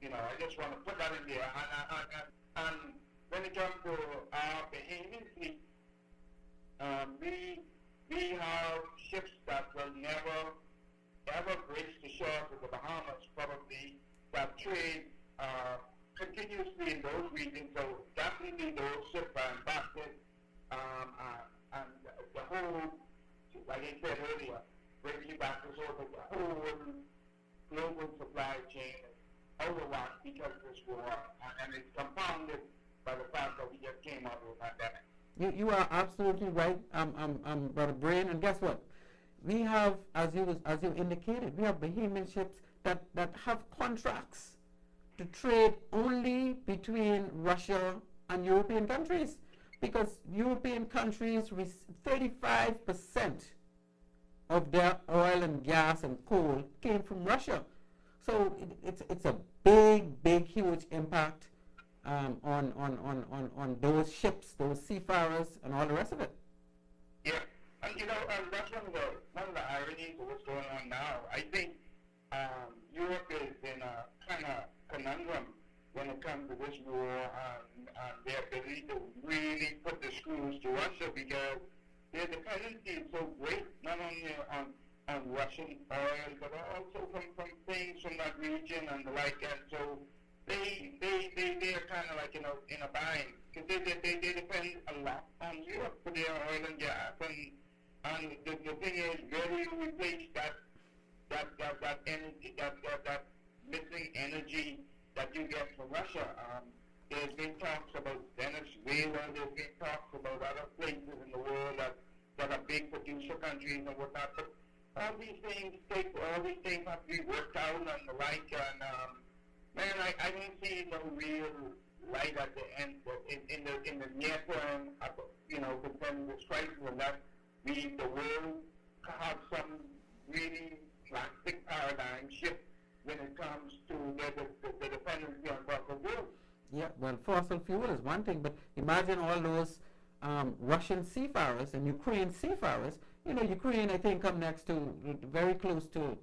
I just want to put that in there. And when it comes to our Bahamian fleet, we have ships that will never, ever grace the shores of the Bahamas, probably, that trade continuously in those regions, so definitely those ships are impacted, and the whole, like I said earlier, bringing you back to sort of the whole global supply chain is out of whack because of this war, and it's compounded by the fact that we just came out of a pandemic. You are absolutely right, Brother Brain. And guess what? We have, as you indicated, we have Bahamian ships that have contracts to trade only between Russia and European countries, because European countries 35% of their oil and gas and coal came from Russia. So it's a big, huge impact on those ships, those seafarers, and all the rest of it. Yeah, and that's one of the ironies of what's going on now. I think Europe is in a kind of conundrum when it comes to this war and their ability to really put the screws to Russia, because their dependency is so great, not only on Russian oil, but also from things from that region and the like. And so they're kind of like in a bind, because they depend a lot on Europe for their oil and gas. And the thing is, where do you replace that energy, that missing energy that you get from Russia? There's been talks about Venezuela. There's been talks about other places in the world that are big producer countries and whatnot. But all these things have to be worked out and the like. And man, I don't see no real light at the end in the near term. Concerning this crisis, unless the world have some really plastic paradigm shift when it comes to the dependency on fossil fuels. Yeah, well, fossil fuel is one thing, but imagine all those Russian seafarers and Ukraine seafarers. Ukraine, I think, come next to, very close to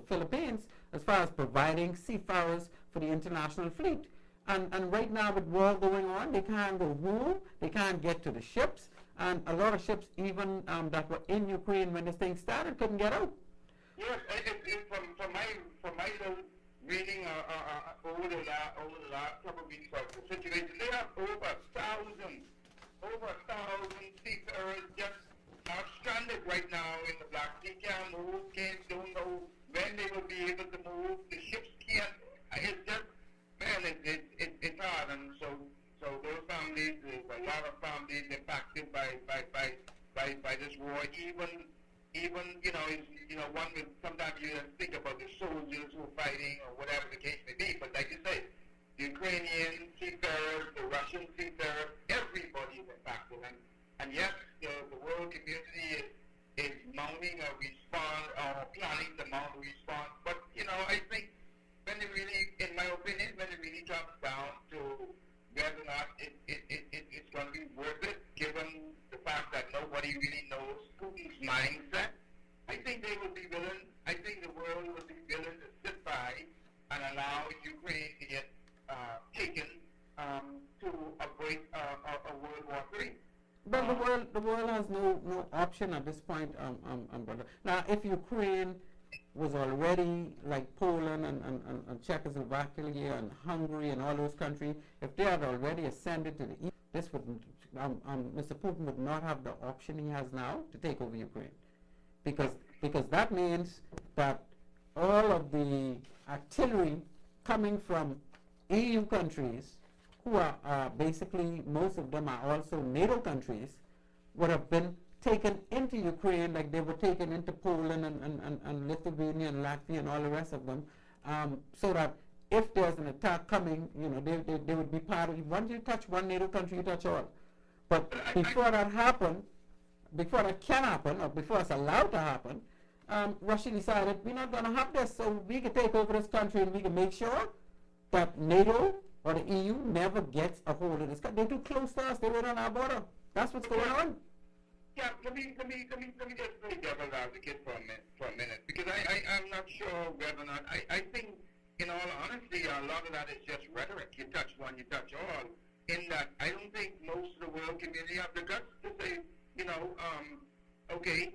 Philippines as far as providing seafarers for the international fleet. And right now, with war going on, they can't go home, they can't get to the ships, and a lot of ships, even that were in Ukraine when this thing started, couldn't get out. Yes, from my little reading over the last couple of weeks of the situation, they have over a thousand seafarers just are stranded right now in the Black Sea. Can't move, don't know when they will be able to move. The ships can't. It's just, man, it's hard. And so those families, there's a lot of families impacted by this war. Even one will sometimes you think about the soldiers who are fighting or whatever the case may be. But like you say, the Ukrainian seafarers, the Russian seafarers, everybody is impacted. And yes, the world community is mounting a response or planning to mount a response. But I think when it really, in my opinion, when it really comes down to whether or not it's going to be worth it, given the fact that nobody really knows Putin's mindset, I think they would be willing. I think the world would be willing to sit by and allow Ukraine to get taken to avoid a World War III. But the world has no option at this point, brother. Now, if Ukraine was already like Poland and Czechoslovakia and Hungary and all those countries, if they had already ascended to the east, this would Mr. Putin would not have the option he has now to take over Ukraine, because that means that all of the artillery coming from EU countries, who are basically, most of them are also NATO countries, would have been taken into Ukraine like they were taken into Poland and Lithuania and Latvia and all the rest of them, so that if there's an attack coming, they would be part of it. Once you touch one NATO country, you touch all. But before that can happen, or before it's allowed to happen, Russia decided, we're not going to have this, so we can take over this country and we can make sure that NATO or the EU never gets a hold of this country. They're too close to us. They're right on our border. That's what's going on. Yeah, let me just play devil's advocate for a minute, because I'm not sure whether or not, I think, in all honesty, a lot of that is just rhetoric. You touch one, you touch all. In that, I don't think most of the world community have the guts to say, okay,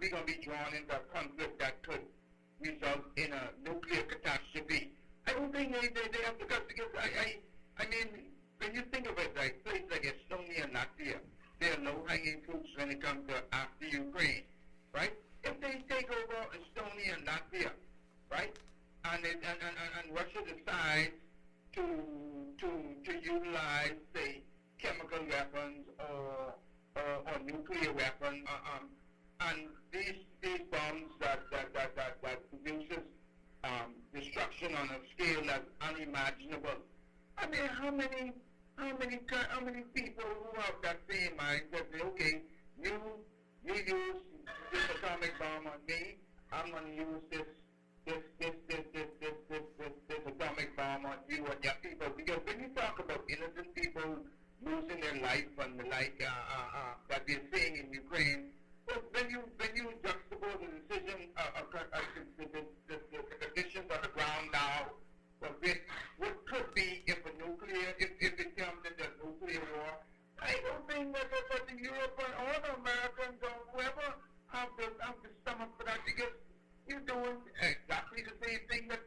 we're going to be drawn into a conflict that could result in a nuclear catastrophe. I don't think they have to cut because I mean, when you think of it, like places like Estonia and Latvia, they are low-hanging fruits when it comes to after Ukraine, right? If they take over Estonia and Latvia, right, and Russia decides to utilize, say, chemical weapons or nuclear weapons, and these bombs that produces destruction on a scale that's unimaginable. I mean, how many people who have that same mindset say, okay, you use this atomic bomb on me, I'm going to use this atomic bomb on you and your people. Because when you talk about innocent people losing their life and the like that we're seeing in Ukraine, but when you juxtapose the decision, the conditions on the ground now, what could be if it comes into a nuclear war, I don't think that the Europeans or the Americans or whoever have the stomach for that because you're doing exactly the same thing that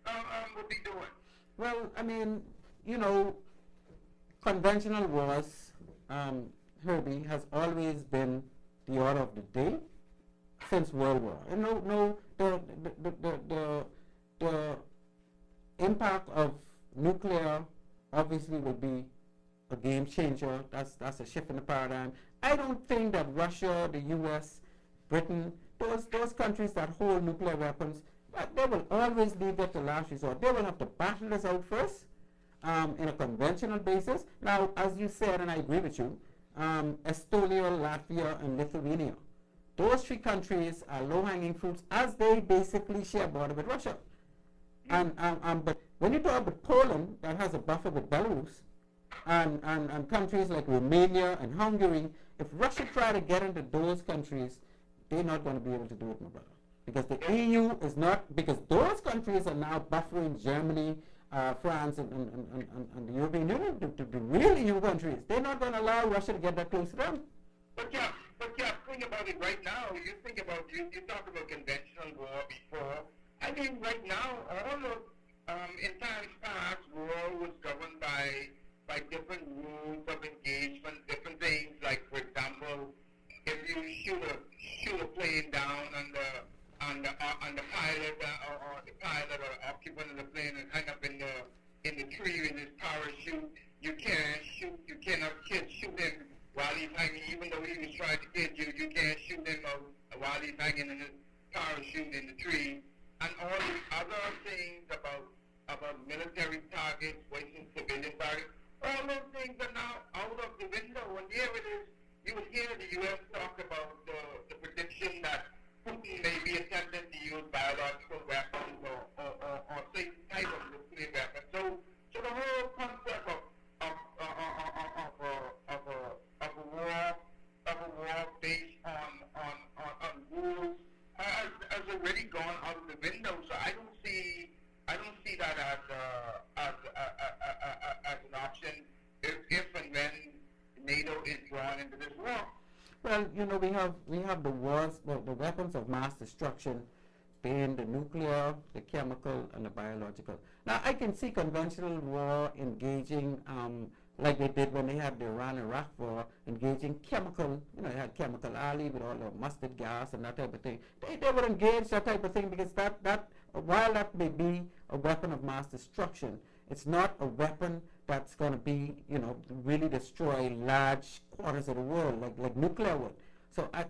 Iran would be doing. Well, I mean, conventional wars, Herbie, has always been the order of the day since World War. The impact of nuclear obviously would be a game changer. That's a shift in the paradigm. I don't think that Russia, the U.S., Britain, those countries that hold nuclear weapons, they will always leave that to last resort. They will have to battle this out first in a conventional basis. Now, as you said, and I agree with you, Estonia, Latvia, and Lithuania, those three countries are low-hanging fruits as they basically share a border with Russia. But when you talk about Poland, that has a buffer with Belarus, and countries like Romania and Hungary, if Russia try to get into those countries, they're not going to be able to do it, my brother. Because the EU is not, because those countries are now buffering Germany, France, and the European Union, the real EU countries. They're not going to allow Russia to get that close to them. But think about it right now. You think about, you talked about conventional war before. I mean, right now, all of, in times past, war was governed by different rules of engagement, different things. Like, for example, if you shoot a plane down on the pilot or the pilot or occupant of the plane and hang up in the tree in his parachute, you cannot shoot him while he's hanging, even though he was trying to hit you. You can't shoot him while he's hanging in his parachute in the tree. And all these other things about military targets, wasting civilian targets, all those things are now out of the window. And here it is. You would hear the U.S. talk about the prediction that Putin may be attempting to use biological weapons or some type of nuclear weapon. So the whole concept of a war based on rules has already gone out of the window. So I don't see that as an option if and when NATO is drawn into this war. Well, we have the wars, the weapons of mass destruction, being the nuclear, the chemical, and the biological. Now, I can see conventional war engaging, like they did when they had the Iran-Iraq war, engaging chemical. They had Chemical Alley with all the mustard gas and that type of thing. They would engage that type of thing because that while that may be a weapon of mass destruction, it's not a weapon that's going to be, really destroy large quarters of the world like nuclear would. So I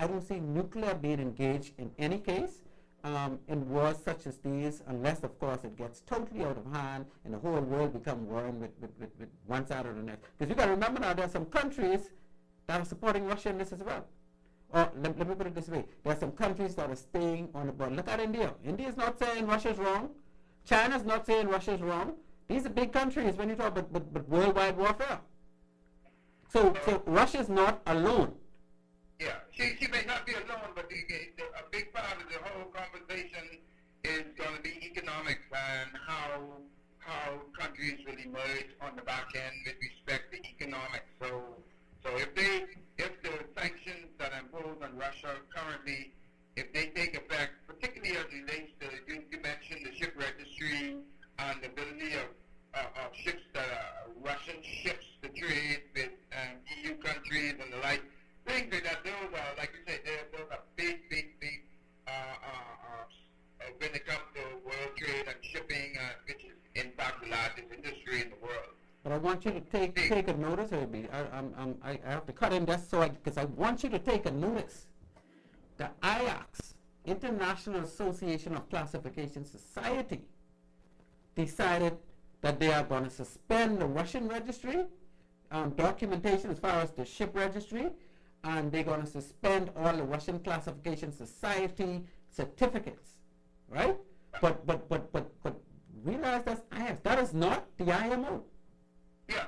don't see nuclear being engaged in any case in wars such as these, unless, of course, it gets totally out of hand and the whole world becomes warring with one side or the next. Because you got to remember now, there are some countries that are supporting Russia in this as well. Or let me put it this way: there are some countries that are staying on the border. Look at India. India is not saying Russia's wrong. China's not saying Russia's wrong. These are big countries when you talk about worldwide warfare. So Russia's not alone. Yeah, she may not be alone, but a big part of the whole conversation is going to be economics and how countries will emerge on the back end with respect to economics. So if the sanctions that are imposed on Russia currently, if they take effect, particularly as it relates to, you mentioned the ships that are Russian ships to trade with EU countries and the like. Things like that. Those are, like you said, those are big, big, big. When it comes to world trade and shipping, which is in fact the largest industry in the world. But I want you to take a notice, Herbie. I have to cut in just because I want you to take a notice. The IACS, International Association of Classification Society, decided that they are going to suspend the Russian registry documentation as far as the ship registry, and they're going to suspend all the Russian Classification Society certificates, right? But realize that's IACS. That is not the IMO. Yeah.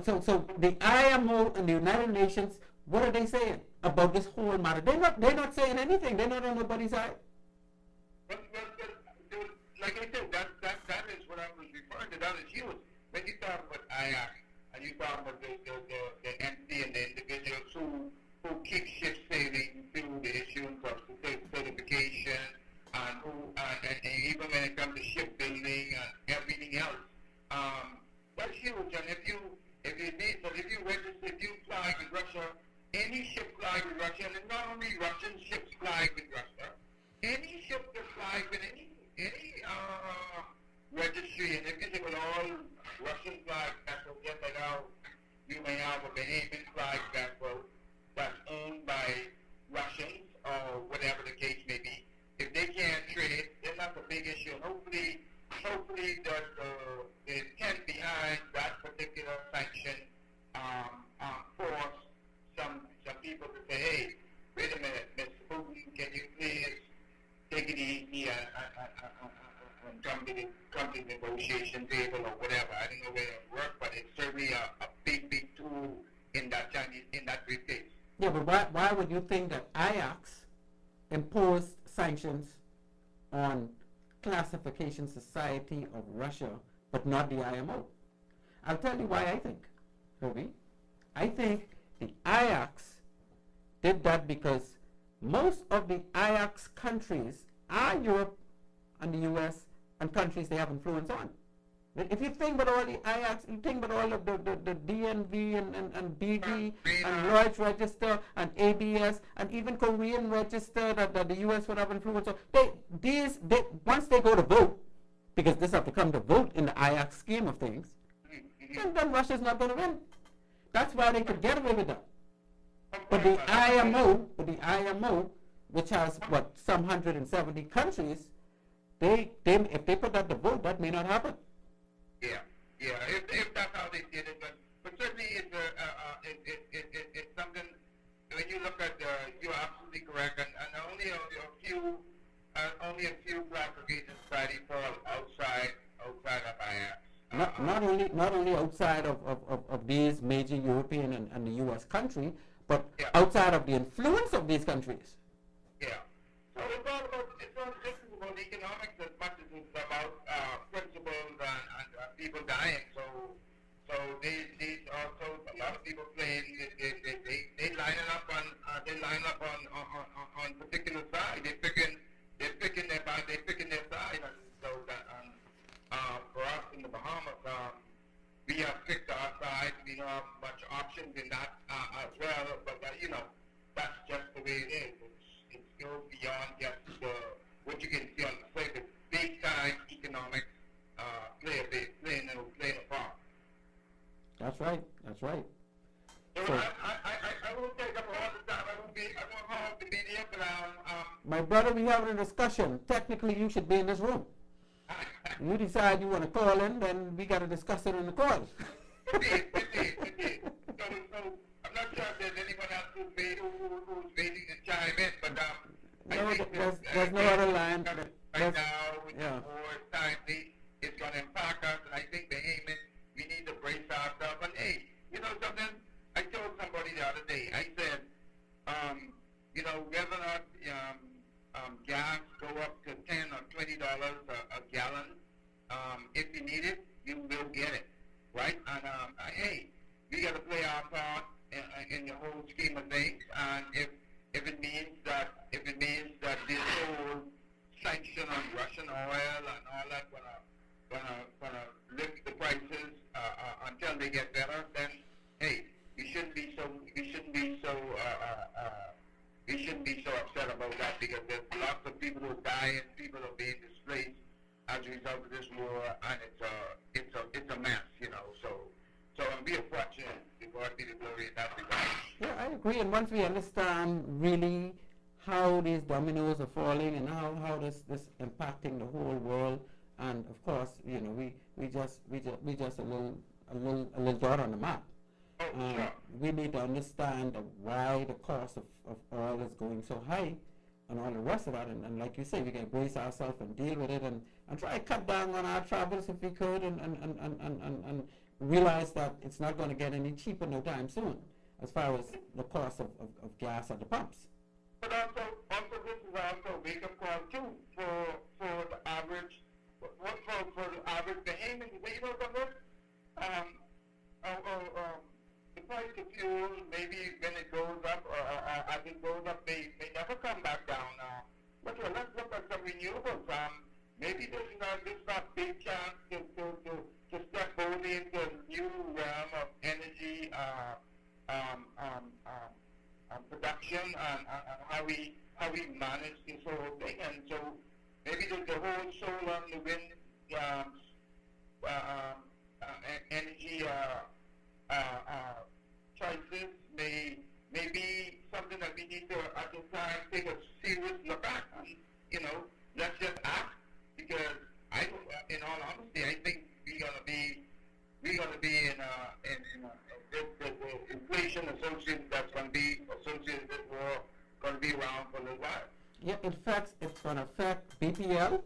So the IMO and the United Nations, what are they saying about this whole matter? They're not saying anything. They're not on nobody's side. But like I said, that is what I was referring to. That is huge. When you talk about IAC and you talk about the entity and the individuals who keep ships sailing through the issuance of certification and even when it comes to shipbuilding and everything else, that's huge. And if you register, if you fly with Russia, any ship fly with Russia, and not only Russian ships fly with Russia, any ship that flies with any registry, and if you say with all Russian flag vessels, just like how you may have a Bahamian flag vessel that's owned by Russians or whatever the case may be, if they can't trade, then that's a big issue. And hopefully the intent behind that particular sanction force some people to say, hey, wait a minute, Mr. Putin, can you please take it easy and come to the negotiation table or whatever. I don't know where it will work, but it's certainly a big tool in that briefcase. Yeah, but why would you think that IACS imposed sanctions on Classification Society of Russia, but not the IMO? I'll tell you why I think, Herbie. I think the IACS did that because most of the IACS countries are Europe and the US and countries they have influence on. If you think about all the IACS, you think about all of the DNV and BD and Lloyd's Register and ABS and even Korean Register that the US would have influence on. Once they go to vote, because this have to come to vote in the IACS scheme of things, then Russia's not going to win. That's why they could get away with that. But the IMO, which has some 170 countries, if they put that to vote, that may not happen. Yeah. If that's how they did it, but certainly it's something. When you look at, you're absolutely correct, and only a few classification societies fall outside of IACS. Not only outside of these major European and the U.S. country, but outside of the influence of these countries. Yeah. So this is about economics as much as it's about principles and people dying. So these also a lot of people playing. They line up on particular side. They're picking their side. And so that for us in the Bahamas, we have picked our side. We don't have much options in that as well. But that's just the way it is. It goes beyond just what you can see on the surface. Big time economics playing a part. That's right. So I won't take up all the time. I won't hold the media, but my brother, we having a discussion. Technically, you should be in this room. You decide you want to call in, then we got to discuss it in the call. Indeed. So I'm not sure if there's anyone else who's waiting to chime in, but there's no other line. Right now, with the war, it's timely. It's going to impact us, and I think Bahamians, we need to brace ourselves. And hey, you know something? I told somebody the other day. I said, whether or not gas go up to $10 or $20 a gallon, if you need it, you will get it, right? And hey, we got to play our part in the whole scheme of things. And if it means that this whole sanction on Russian oil and all that gonna lift the prices Ukraine, once we understand really how these dominoes are falling and how this impacting the whole world, and of course, you know, we just a little dot on the map. Oh, sure. We need to understand why the cost of oil is going so high and all the rest of that. And like you say, we can brace ourselves and deal with it and try to cut down on our travels if we could and realize that it's not going to get any cheaper no time soon as far as the cost of gas at the pumps. But also this is also a wake-up call too for the average, for the average Bahamian. You know something? The price of fuel, maybe when it goes up, or as it goes up, may never come back down. But let's look at some renewables. Maybe there's not big chance to step boldly into a new realm of energy production and how we manage this whole thing. And so maybe the whole solar and the wind energy choices may be something that we need to at the time take a serious look at, and let's just act, because in all honesty, I think we're gonna be in the inflation associated that's gonna be associated with war gonna be around for a little while. Yeah, in fact, it's gonna affect BPL.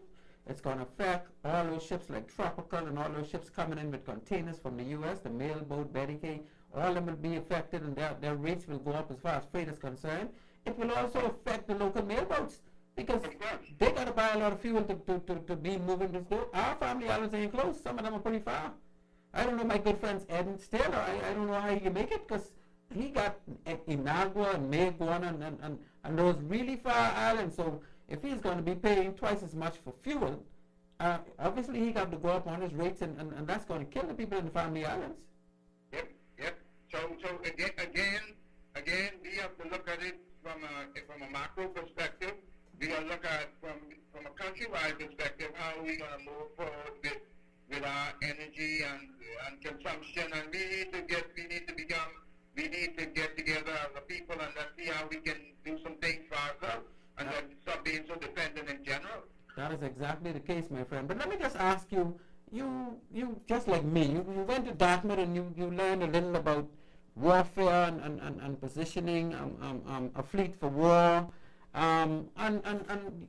It's going to affect all those ships like Tropical and all those ships coming in with containers from the U.S., the mail boat, Betty K, all of them will be affected, and their rates will go up as far as freight is concerned. It will also affect the local mail boats, because they got to buy a lot of fuel to be moving this boat. Our family islands ain't close. Some of them are pretty far. I don't know my good friend's Ed Taylor. I don't know how he can make it, because he got Inagua and Maguana and those really far islands. So if he's going to be paying twice as much for fuel, obviously he got to go up on his rates, and that's going to kill the people in the family islands. Yep. So again, we have to look at it from a macro perspective. We got to look at from a countrywide perspective how are we going to move forward with our energy and consumption, and we need to get together as a people and let's see how we can do some things for ourselves. And then stop being so dependent in general. That is exactly the case, my friend. But let me just ask you, you just like me, you went to Dartmouth and you learned a little about warfare and positioning a fleet for war. And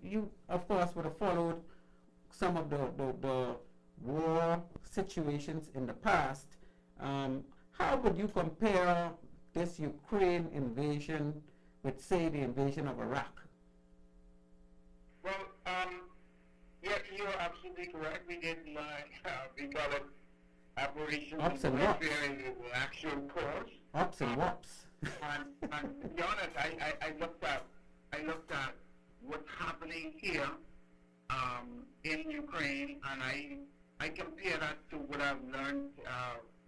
you, of course, would have followed some of the war situations in the past. How would you compare this Ukraine invasion with, say, the invasion of Iraq? Well, yeah, you're absolutely correct. We did learn, we call it operations Ups and and wops. warfare in the actual course. Ups and wops. And to be honest, I looked at what's happening here in Ukraine, and I compare that to what I've learned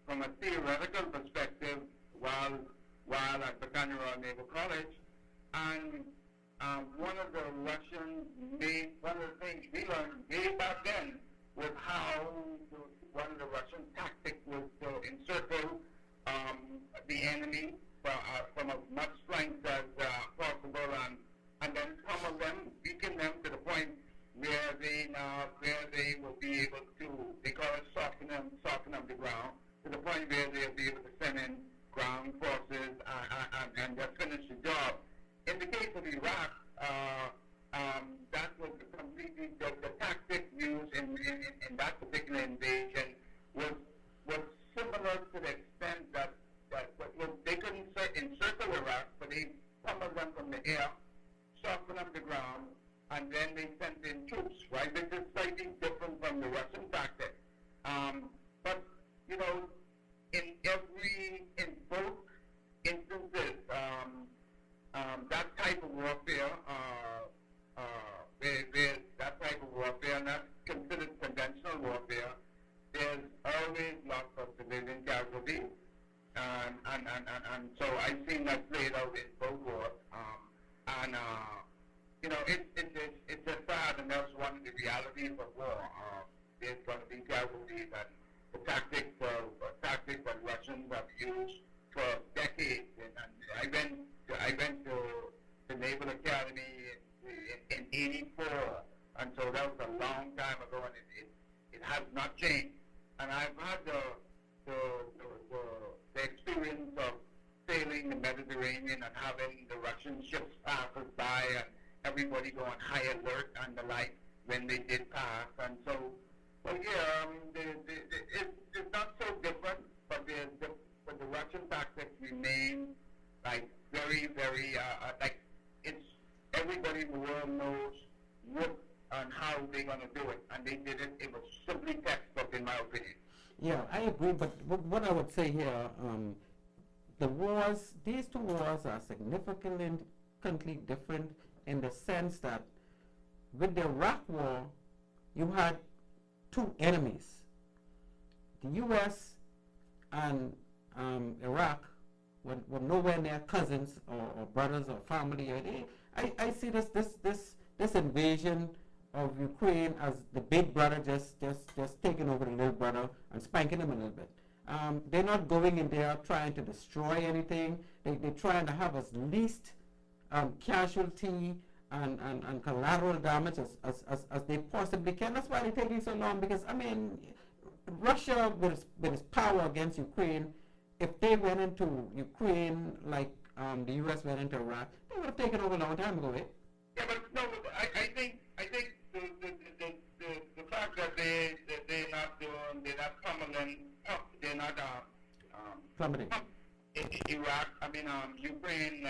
from a theoretical perspective while at Bahamas Naval College. And one of the things we learned way back then was how one of the Russian tactics was to encircle the enemy from as much strength as possible, and then pummel them, weaken them to the point where they will be able to, they call it soften up the ground, to the point where they'll be able to send in ground forces and just finish the job. In the case of Iraq, that was completely the tactic used in that particular invasion was similar to the extent that they couldn't encircle Iraq, but they pummeled them from the air, softened up the ground, and then they sent in troops, right? This is slightly different from the Russian tactic. But in both instances, that type of warfare, and that's considered conventional warfare, there's always lots of civilian casualties, and so I've seen that played out in both wars, it's just sad, and that's one of the realities of war. There's going to be casualties, and the tactics that Russians have used for decades, and I went I went to the Naval Academy in '84, and so that was a long time ago, and it has not changed. And I've had the experience of sailing the Mediterranean and having the Russian ships pass us by, and everybody go on high alert and the like when they did pass. And so, well, yeah, it's not so different, but the Russian tactics remain like very, very like it's everybody in the world knows what and how they're going to do it, and they did it. It was simply textbook, in my opinion. Yeah, I agree, but what I would say here, these two wars are significantly different in the sense that with the Iraq War, you had two enemies. The U.S. and Iraq were nowhere near cousins or brothers or family. I see this invasion of Ukraine as the big brother just taking over the little brother and spanking him a little bit. They're not going in there trying to destroy anything. They're trying to have as least casualty and collateral damage as they possibly can. That's why they're taking so long, because, I mean, Russia, with its power against Ukraine, if they went into Ukraine like the U.S. went into Iraq, they would have taken over a long time ago, eh? Yeah, but no, I think the fact that they're not pummeling, they're not Plummeting. Iraq. I mean Ukraine,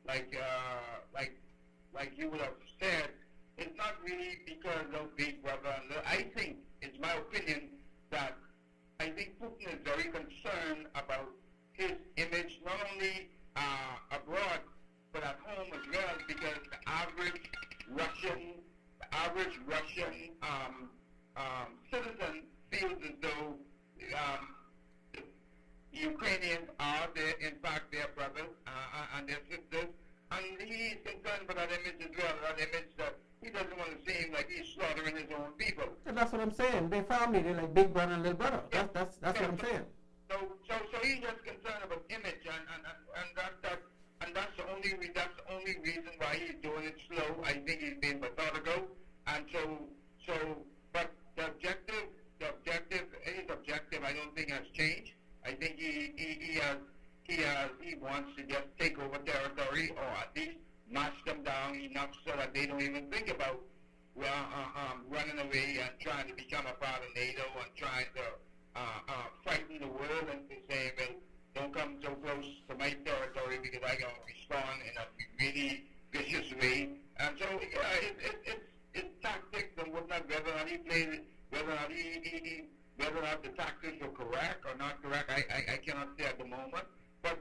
like you would have said, it's not really because of Big Brother. I think it's my opinion that I think Putin is very concerned about his image, not only abroad but at home as well, because the average Russian citizen feels as though the Ukrainians are in fact their brothers and their sisters, and he is concerned about that image as well, that image that he doesn't want to seem like he's slaughtering his own people. And that's what I'm saying. They're family. They're like big brother and little brother. Yeah. That's what I'm saying. So he's just concerned about image, and that's the only reason why he's doing it slow. I think he's being methodical, and but his objective, I don't think has changed. I think he wants to just take over territory, or at least notch them down enough so that they don't even think about running away and trying to become a part of NATO and trying to frighten the world and to say, well, don't come so close to my territory because I'm going to respond in a really vicious way. And so, yeah, it's tactics and whatnot, whether or not he played it, whether or not the tactics were correct or not correct, I cannot say at the moment. But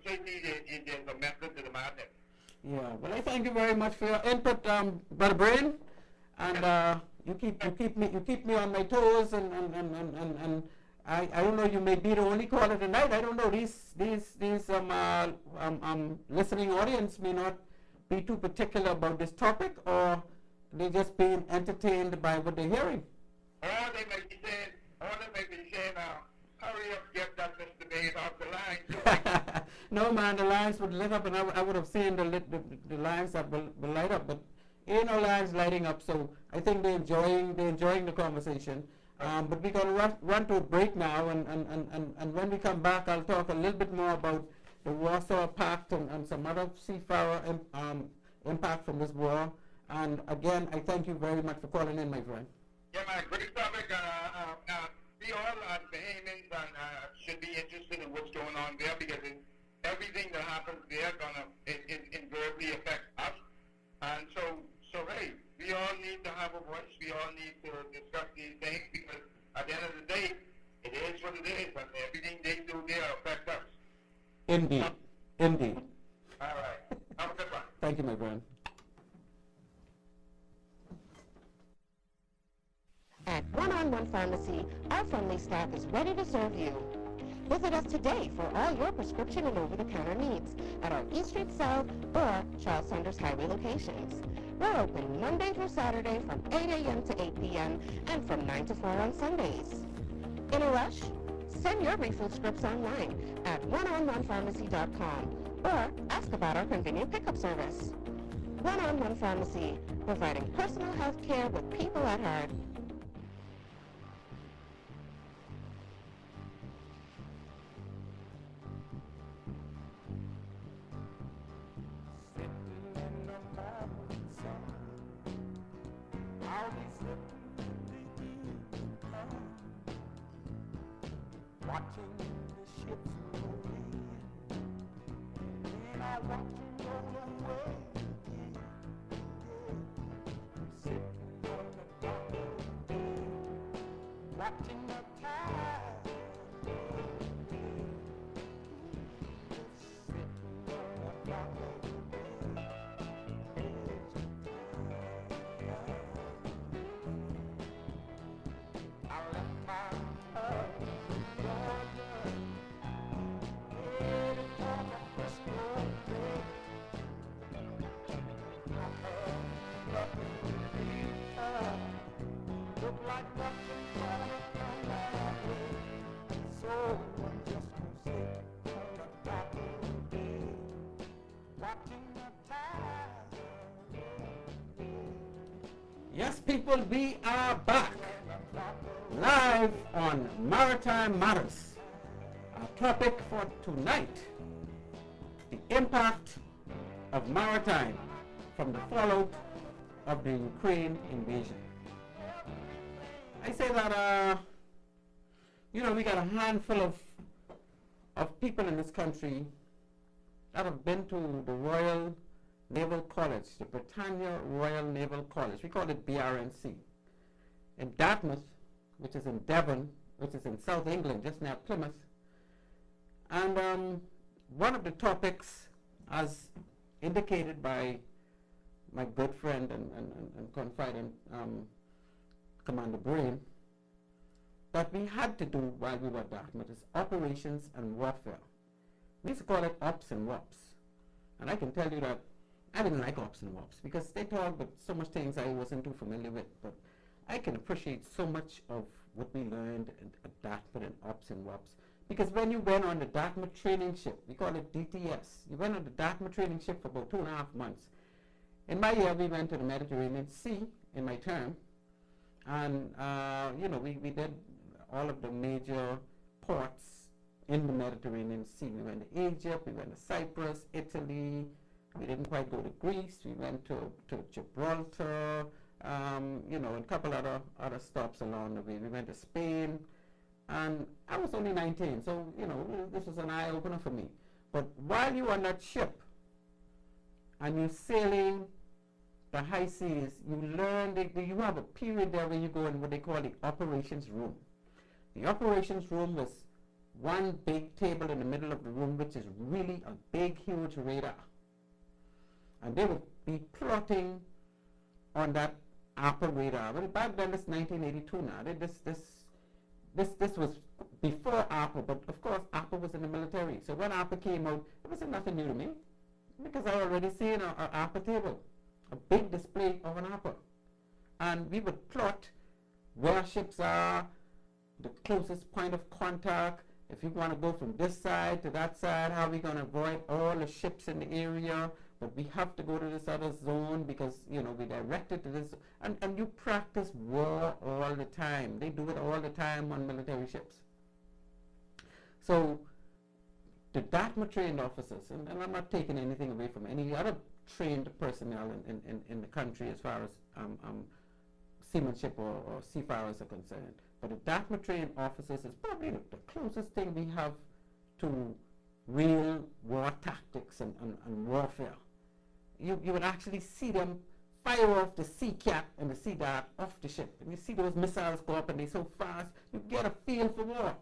certainly there's a method to the madness. Yeah. Well, I thank you very much for your input, Brother Brain, and you keep me on my toes, and I don't know, you may be the only caller tonight. I don't know, these listening audience may not be too particular about this topic, or they're just being entertained by what they're hearing. Or they may be saying, hurry up, get that Mr. Bays off the line. No, man, the lines would lit up, and I would have seen the lines that will light up, but ain't no lines lighting up, so I think they're enjoying the conversation. But we're going to run to a break now, and when we come back, I'll talk a little bit more about the Warsaw Pact and some other seafarer impact from this war. And again, I thank you very much for calling in, my friend. Yeah, man, great topic. We all as Bahamians should be interested in what's going on there, because everything that happens there gonna invariably affect us. And so hey, we all need to have a voice. We all need to discuss these things, because at the end of the day, it is what it is, and everything they do there affects us. Indeed. All right. Have a good one. Thank you, my friend. At One-on-One Pharmacy, our friendly staff is ready to serve you. Visit us today for all your prescription and over-the-counter needs at our East Street South or Charles Saunders Highway locations. We're open Monday through Saturday from 8 a.m. to 8 p.m. and from 9 to 4 on Sundays. In a rush? Send your refill scripts online at oneononepharmacy.com or ask about our convenient pickup service. One-on-One Pharmacy, providing personal health care with people at heart. Watching the ships roll in, and I watch them roll away. Sitting on the dock of the bay, watching the tide roll in. Sitting on the dock of the bay, I left my heart. Yes, people, we are back live on Maritime Matters. Our topic for tonight, the impact of maritime from the fallout of the Ukraine invasion. I say that, we got a handful of people in this country that have been to the Royal Naval College, the Britannia Royal Naval College. We call it BRNC. In Dartmouth, which is in Devon, which is in South England, just near Plymouth. And one of the topics, as indicated by my good friend and confidant, Commander Brain, that we had to do while we were at Dartmouth is operations and warfare. We used to call it ops and wops. And I can tell you that I didn't like ops and wops because they talk about so much things I wasn't too familiar with. But I can appreciate so much of what we learned at Dartmouth and ops and wops. Because when you went on the Dartmouth training ship, we call it DTS, you went on the Dartmouth training ship for about 2.5 months. In my year, we went to the Mediterranean Sea in my term. And, we did all of the major ports in the Mediterranean Sea. We went to Egypt, we went to Cyprus, Italy. We didn't quite go to Greece. We went to Gibraltar, and a couple other stops along the way. We went to Spain, and I was only 19, so, this was an eye-opener for me. But while you're on that ship, and you're sailing the high seas, you learn that you have a period there where you go in what they call the operations room. The operations room was one big table in the middle of the room, which is really a big, huge radar. And they would be plotting on that ARPA radar. Well, back then, it's 1982 now. This was before ARPA, but of course, ARPA was in the military. So when ARPA came out, it wasn't nothing new to me, because I already seen an ARPA table, a big display of an ARPA. And we would plot where ships are, the closest point of contact, if you want to go from this side to that side, how are we going to avoid all the ships in the area, but we have to go to this other zone because, we directed to this. And you practice war all the time. They do it all the time on military ships. So the Dartmouth trained officers, and I'm not taking anything away from any other trained personnel in the country as far as seamanship or seafarers are concerned. But the Dartmouth trained officers is probably the closest thing we have to real war tactics and warfare. You would actually see them fire off the sea cat and the sea dart off the ship. And you see those missiles go up and they're so fast, you get a feel for war.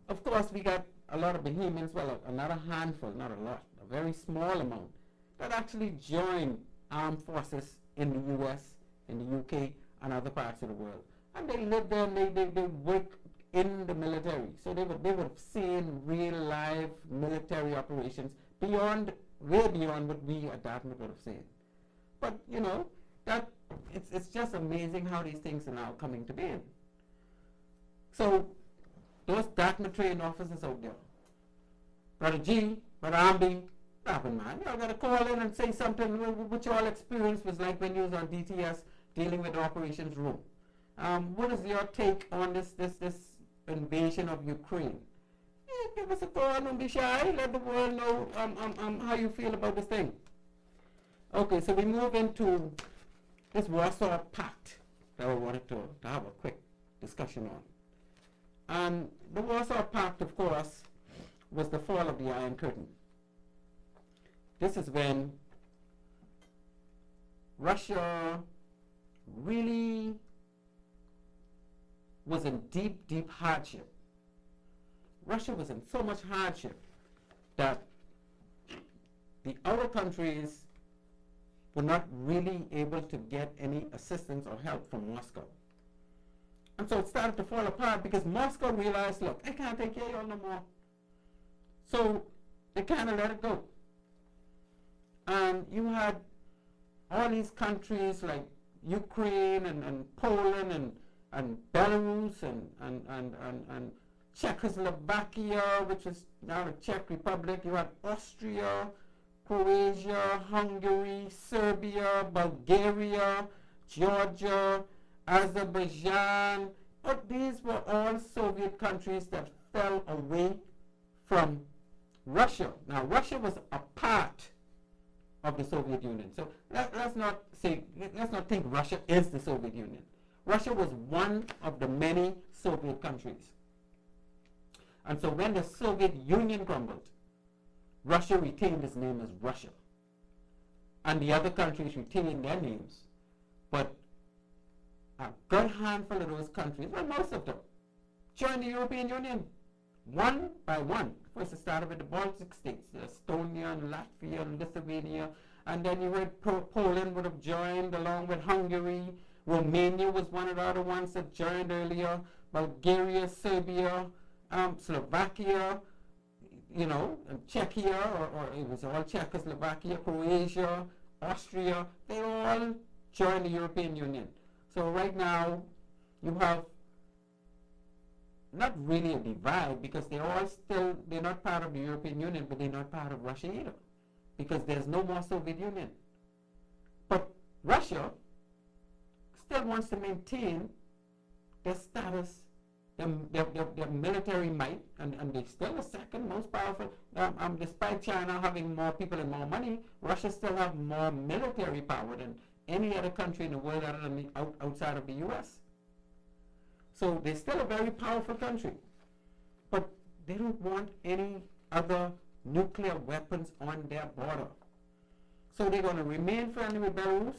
Of course, we got a lot of Bahamians, well, another handful, not a lot, a very small amount, that actually joined armed forces in the US, in the UK, and other parts of the world. And they lived there and they work in the military. So they would have seen real live military operations way beyond what we at Dartmouth would have seen. But, it's just amazing how these things are now coming to be. So those Dartmouth trained officers out there, Brother G, Brother Ambi, Raven man, y'all gotta call in and say something what y'all experience was like when you was on DTS dealing with the operations room. What is your take on this invasion of Ukraine? Give us a call, don't be shy, let the world know how you feel about this thing. Okay, so we move into this Warsaw Pact that I wanted to have a quick discussion on. And the Warsaw Pact, of course, was the fall of the Iron Curtain. This is when Russia really was in deep, deep hardship. Russia was in so much hardship that the other countries were not really able to get any assistance or help from Moscow. And so it started to fall apart because Moscow realized, look, I can't take care of y'all no more. So they kind of let it go. And you had all these countries like Ukraine and Poland and Belarus and Czechoslovakia, which is now the Czech Republic. You had Austria, Croatia, Hungary, Serbia, Bulgaria, Georgia, Azerbaijan. But these were all Soviet countries that fell away from Russia. Now, Russia was a part of the Soviet Union. So let's not think Russia is the Soviet Union. Russia was one of the many Soviet countries. And so when the Soviet Union crumbled, Russia retained its name as Russia. And the other countries retained their names. But a good handful of those countries, well, most of them, joined the European Union one by one. First it started with the Baltic states, Estonia and Latvia and Lithuania, and then you heard Poland would have joined along with Hungary. Romania was one of the other ones that joined earlier. Bulgaria, Serbia, Slovakia, and Czechia, or it was all Czechoslovakia, Croatia, Austria, they all joined the European Union. So right now you have not really a divide because they're not part of the European Union, but they're not part of Russia either because there's no more Soviet Union. But Russia still wants to maintain their status, their military might, and they're still the second most powerful. Despite China having more people and more money, Russia still have more military power than any other country in the world other than outside of the U.S. So they're still a very powerful country, but they don't want any other nuclear weapons on their border. So they're going to remain friendly with Belarus.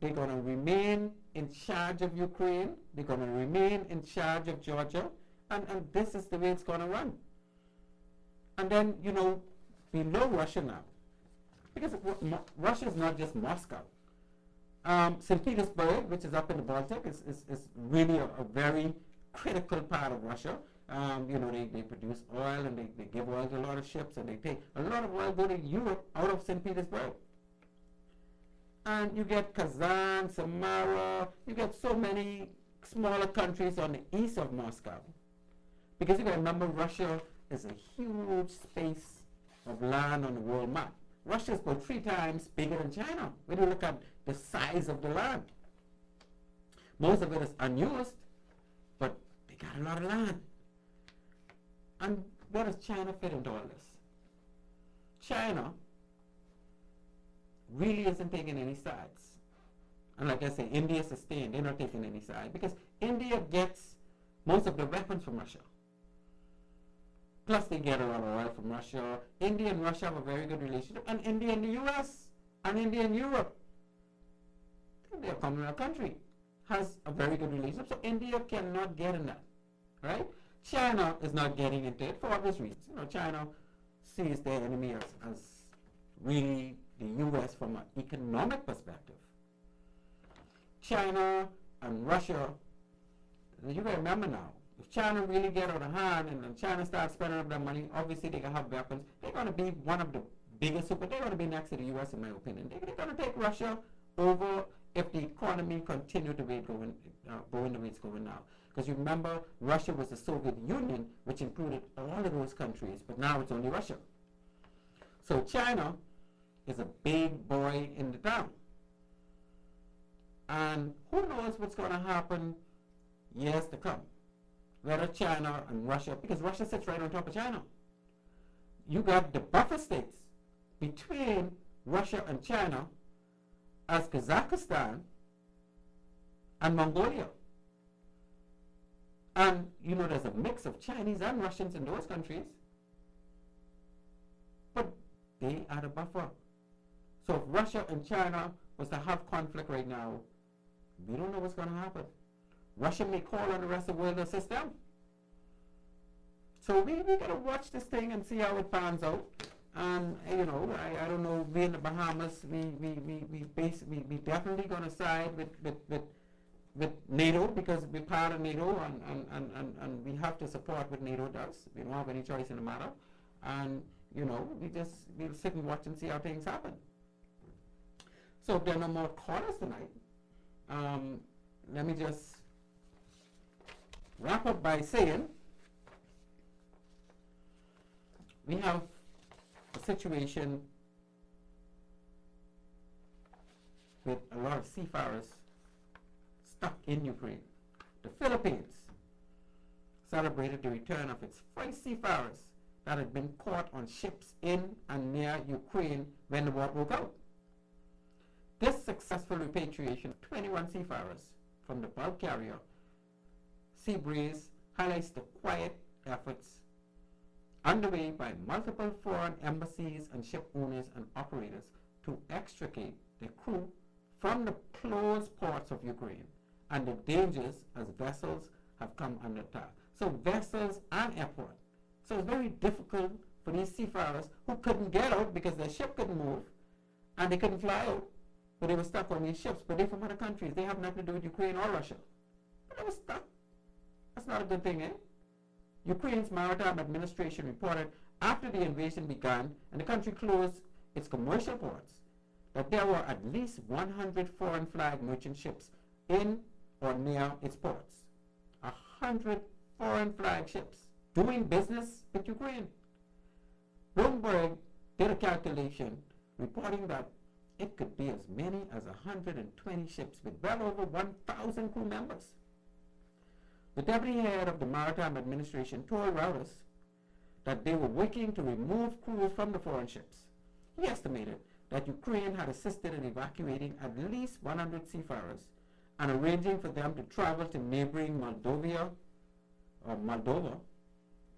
They're going to remain in charge of Ukraine. They're going to remain in charge of Georgia. And this is the way it's going to run. And then, below Russia now, because Russia is not just Moscow. St. Petersburg, which is up in the Baltic, is really a very critical part of Russia. They produce oil and they give oil to a lot of ships, and they take a lot of oil go to Europe out of St. Petersburg. And you get Kazan, Samara, you get so many smaller countries on the east of Moscow. Because you got to remember, Russia is a huge space of land on the world map. Russia is about 3 times bigger than China when you look at the size of the land. Most of it is unused, but they got a lot of land. And where does China fit into all this? China really isn't taking any sides. And like I say, India is sustained. They're not taking any side because India gets most of the weapons from Russia. Plus they get a lot of oil from Russia. India and Russia have a very good relationship. And India and the US and India and Europe, they're a communist country, has a very good relationship. So India cannot get in that, right? China is not getting into it for obvious reasons. China sees their enemy as really the US from an economic perspective. China and Russia, you got to remember now, if China really get out of hand and China starts spending up their money, obviously they can have weapons. They're going to be one of the biggest they're going to be next to the US in my opinion. They're going to take Russia over if the economy continue to be going the way it's going now. Because you remember, Russia was the Soviet Union, which included all of those countries, but now it's only Russia. So China is a big boy in the town. And who knows what's going to happen years to come. Whether China and Russia, because Russia sits right on top of China. You got the buffer states between Russia and China as Kazakhstan and Mongolia. And you know there's a mix of Chinese and Russians in those countries. But they are the buffer. So if Russia and China was to have conflict right now, we don't know what's going to happen. Russia may call on the rest of the world to assist them. So we got to watch this thing and see how it pans out. And you know, I don't know, we in the Bahamas, we definitely going to side with NATO, because we're part of NATO, and we have to support what NATO does. We don't have any choice in the matter. And you know, we'll sit and watch and see how things happen. So if there are no more callers tonight, let me just wrap up by saying we have a situation with a lot of seafarers stuck in Ukraine. The Philippines celebrated the return of its 5 seafarers that had been caught on ships in and near Ukraine when the war broke out. This successful repatriation of 21 seafarers from the bulk carrier Sea Breeze highlights the quiet efforts underway by multiple foreign embassies and ship owners and operators to extricate their crew from the closed ports of Ukraine and the dangers as vessels have come under attack. So vessels and airport. So it's very difficult for these seafarers who couldn't get out because their ship couldn't move and they couldn't fly out, but they were stuck on these ships. But they're from other countries. They have nothing to do with Ukraine or Russia. But they were stuck. That's not a good thing, eh? Ukraine's Maritime Administration reported after the invasion began and the country closed its commercial ports that there were at least 100 foreign flag merchant ships in or near its ports. 100 foreign flag ships doing business with Ukraine. Bloomberg did a calculation reporting that it could be as many as 120 ships with well over 1,000 crew members. The deputy head of the Maritime Administration told Reuters that they were working to remove crews from the foreign ships. He estimated that Ukraine had assisted in evacuating at least 100 seafarers and arranging for them to travel to neighboring Moldova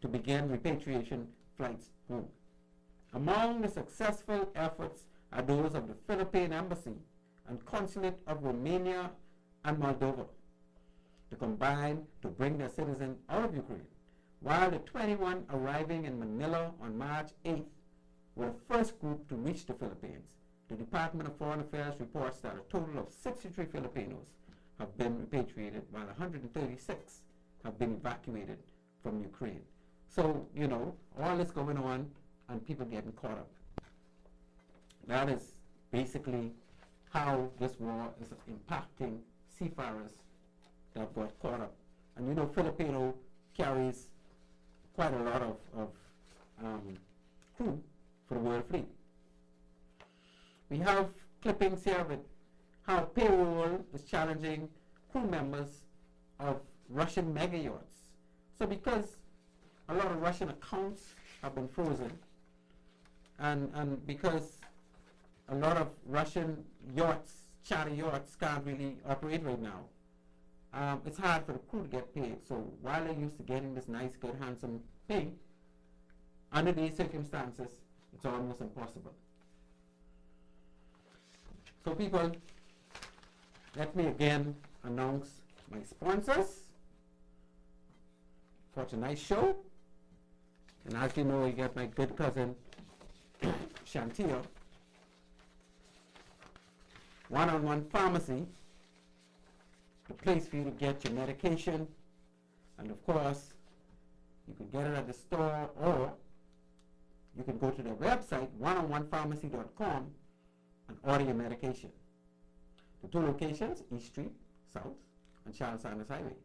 to begin repatriation flights home. Among the successful efforts are those of the Philippine Embassy and Consulate of Romania and Moldova to combine to bring their citizens out of Ukraine, while the 21 arriving in Manila on March 8th were the first group to reach the Philippines. The Department of Foreign Affairs reports that a total of 63 Filipinos have been repatriated, while 136 have been evacuated from Ukraine. So, you know, all this going on and people getting caught up. That is basically how this war is impacting seafarers that got caught up. And you know, Filipino carries quite a lot of crew for the world fleet. We have clippings here with how payroll is challenging crew members of Russian mega yachts. So because a lot of Russian accounts have been frozen, and because a lot of Russian yachts, charter yachts, can't really operate right now, it's hard for the crew to get paid. So while they're used to getting this nice, good, handsome pay, under these circumstances, it's almost impossible. So people, let me again announce my sponsors for tonight's show. And as you know, you get my good cousin, Shantia, One-on-One Pharmacy, the place for you to get your medication. And of course, you can get it at the store, or you can go to their website, oneononepharmacy.com, and order your medication. The 2 locations, East Street, South, and Charles Sanders Highway.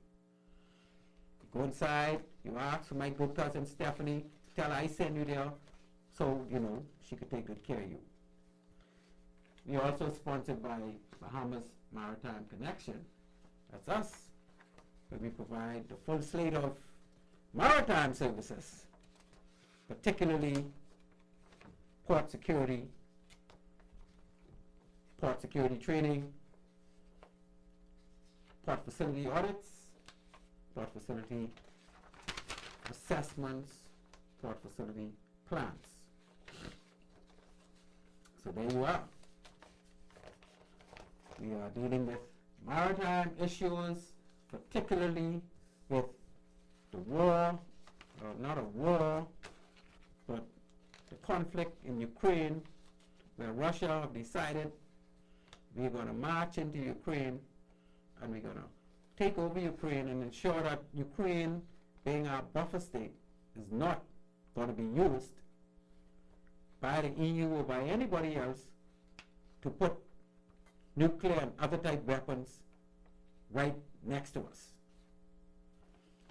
go inside, you ask for my good cousin Stephanie, tell her I send you there, so, you know, she could take good care of you. We are also sponsored by Bahamas Maritime Connection. That's us, where we provide the full slate of maritime services, particularly port security training, port facility audits, port facility assessments, port facility plans. So there you are. We are dealing with maritime issues, particularly with the war, not a war, but the conflict in Ukraine, where Russia have decided we're going to march into Ukraine and we're going to take over Ukraine and ensure that Ukraine, being our buffer state, is not going to be used by the EU or by anybody else to put nuclear and other type weapons right next to us.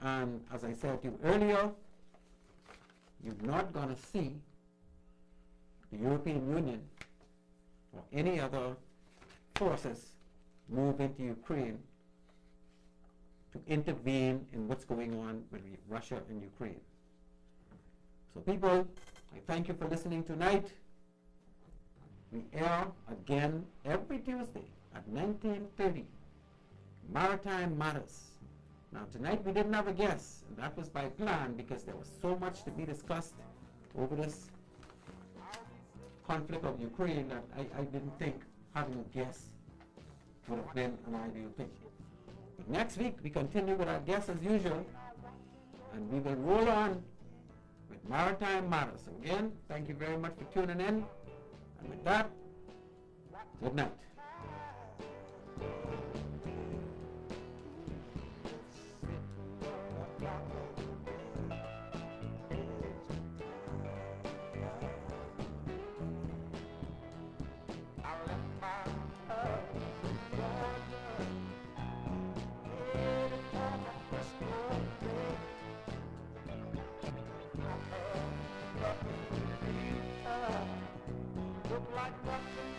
And as I said to you earlier, you're not going to see the European Union or any other forces move into Ukraine to intervene in what's going on with Russia and Ukraine. So people, I thank you for listening tonight. We air again every Tuesday at 19:30. Maritime Matters. Now tonight we didn't have a guest, and that was by plan because there was so much to be discussed over this conflict of Ukraine that I didn't think having a guest would have been an ideal thing. But next week we continue with our guests as usual, and we will roll on with Maritime Matters. So again, thank you very much for tuning in, and with that, good night. Look like nothing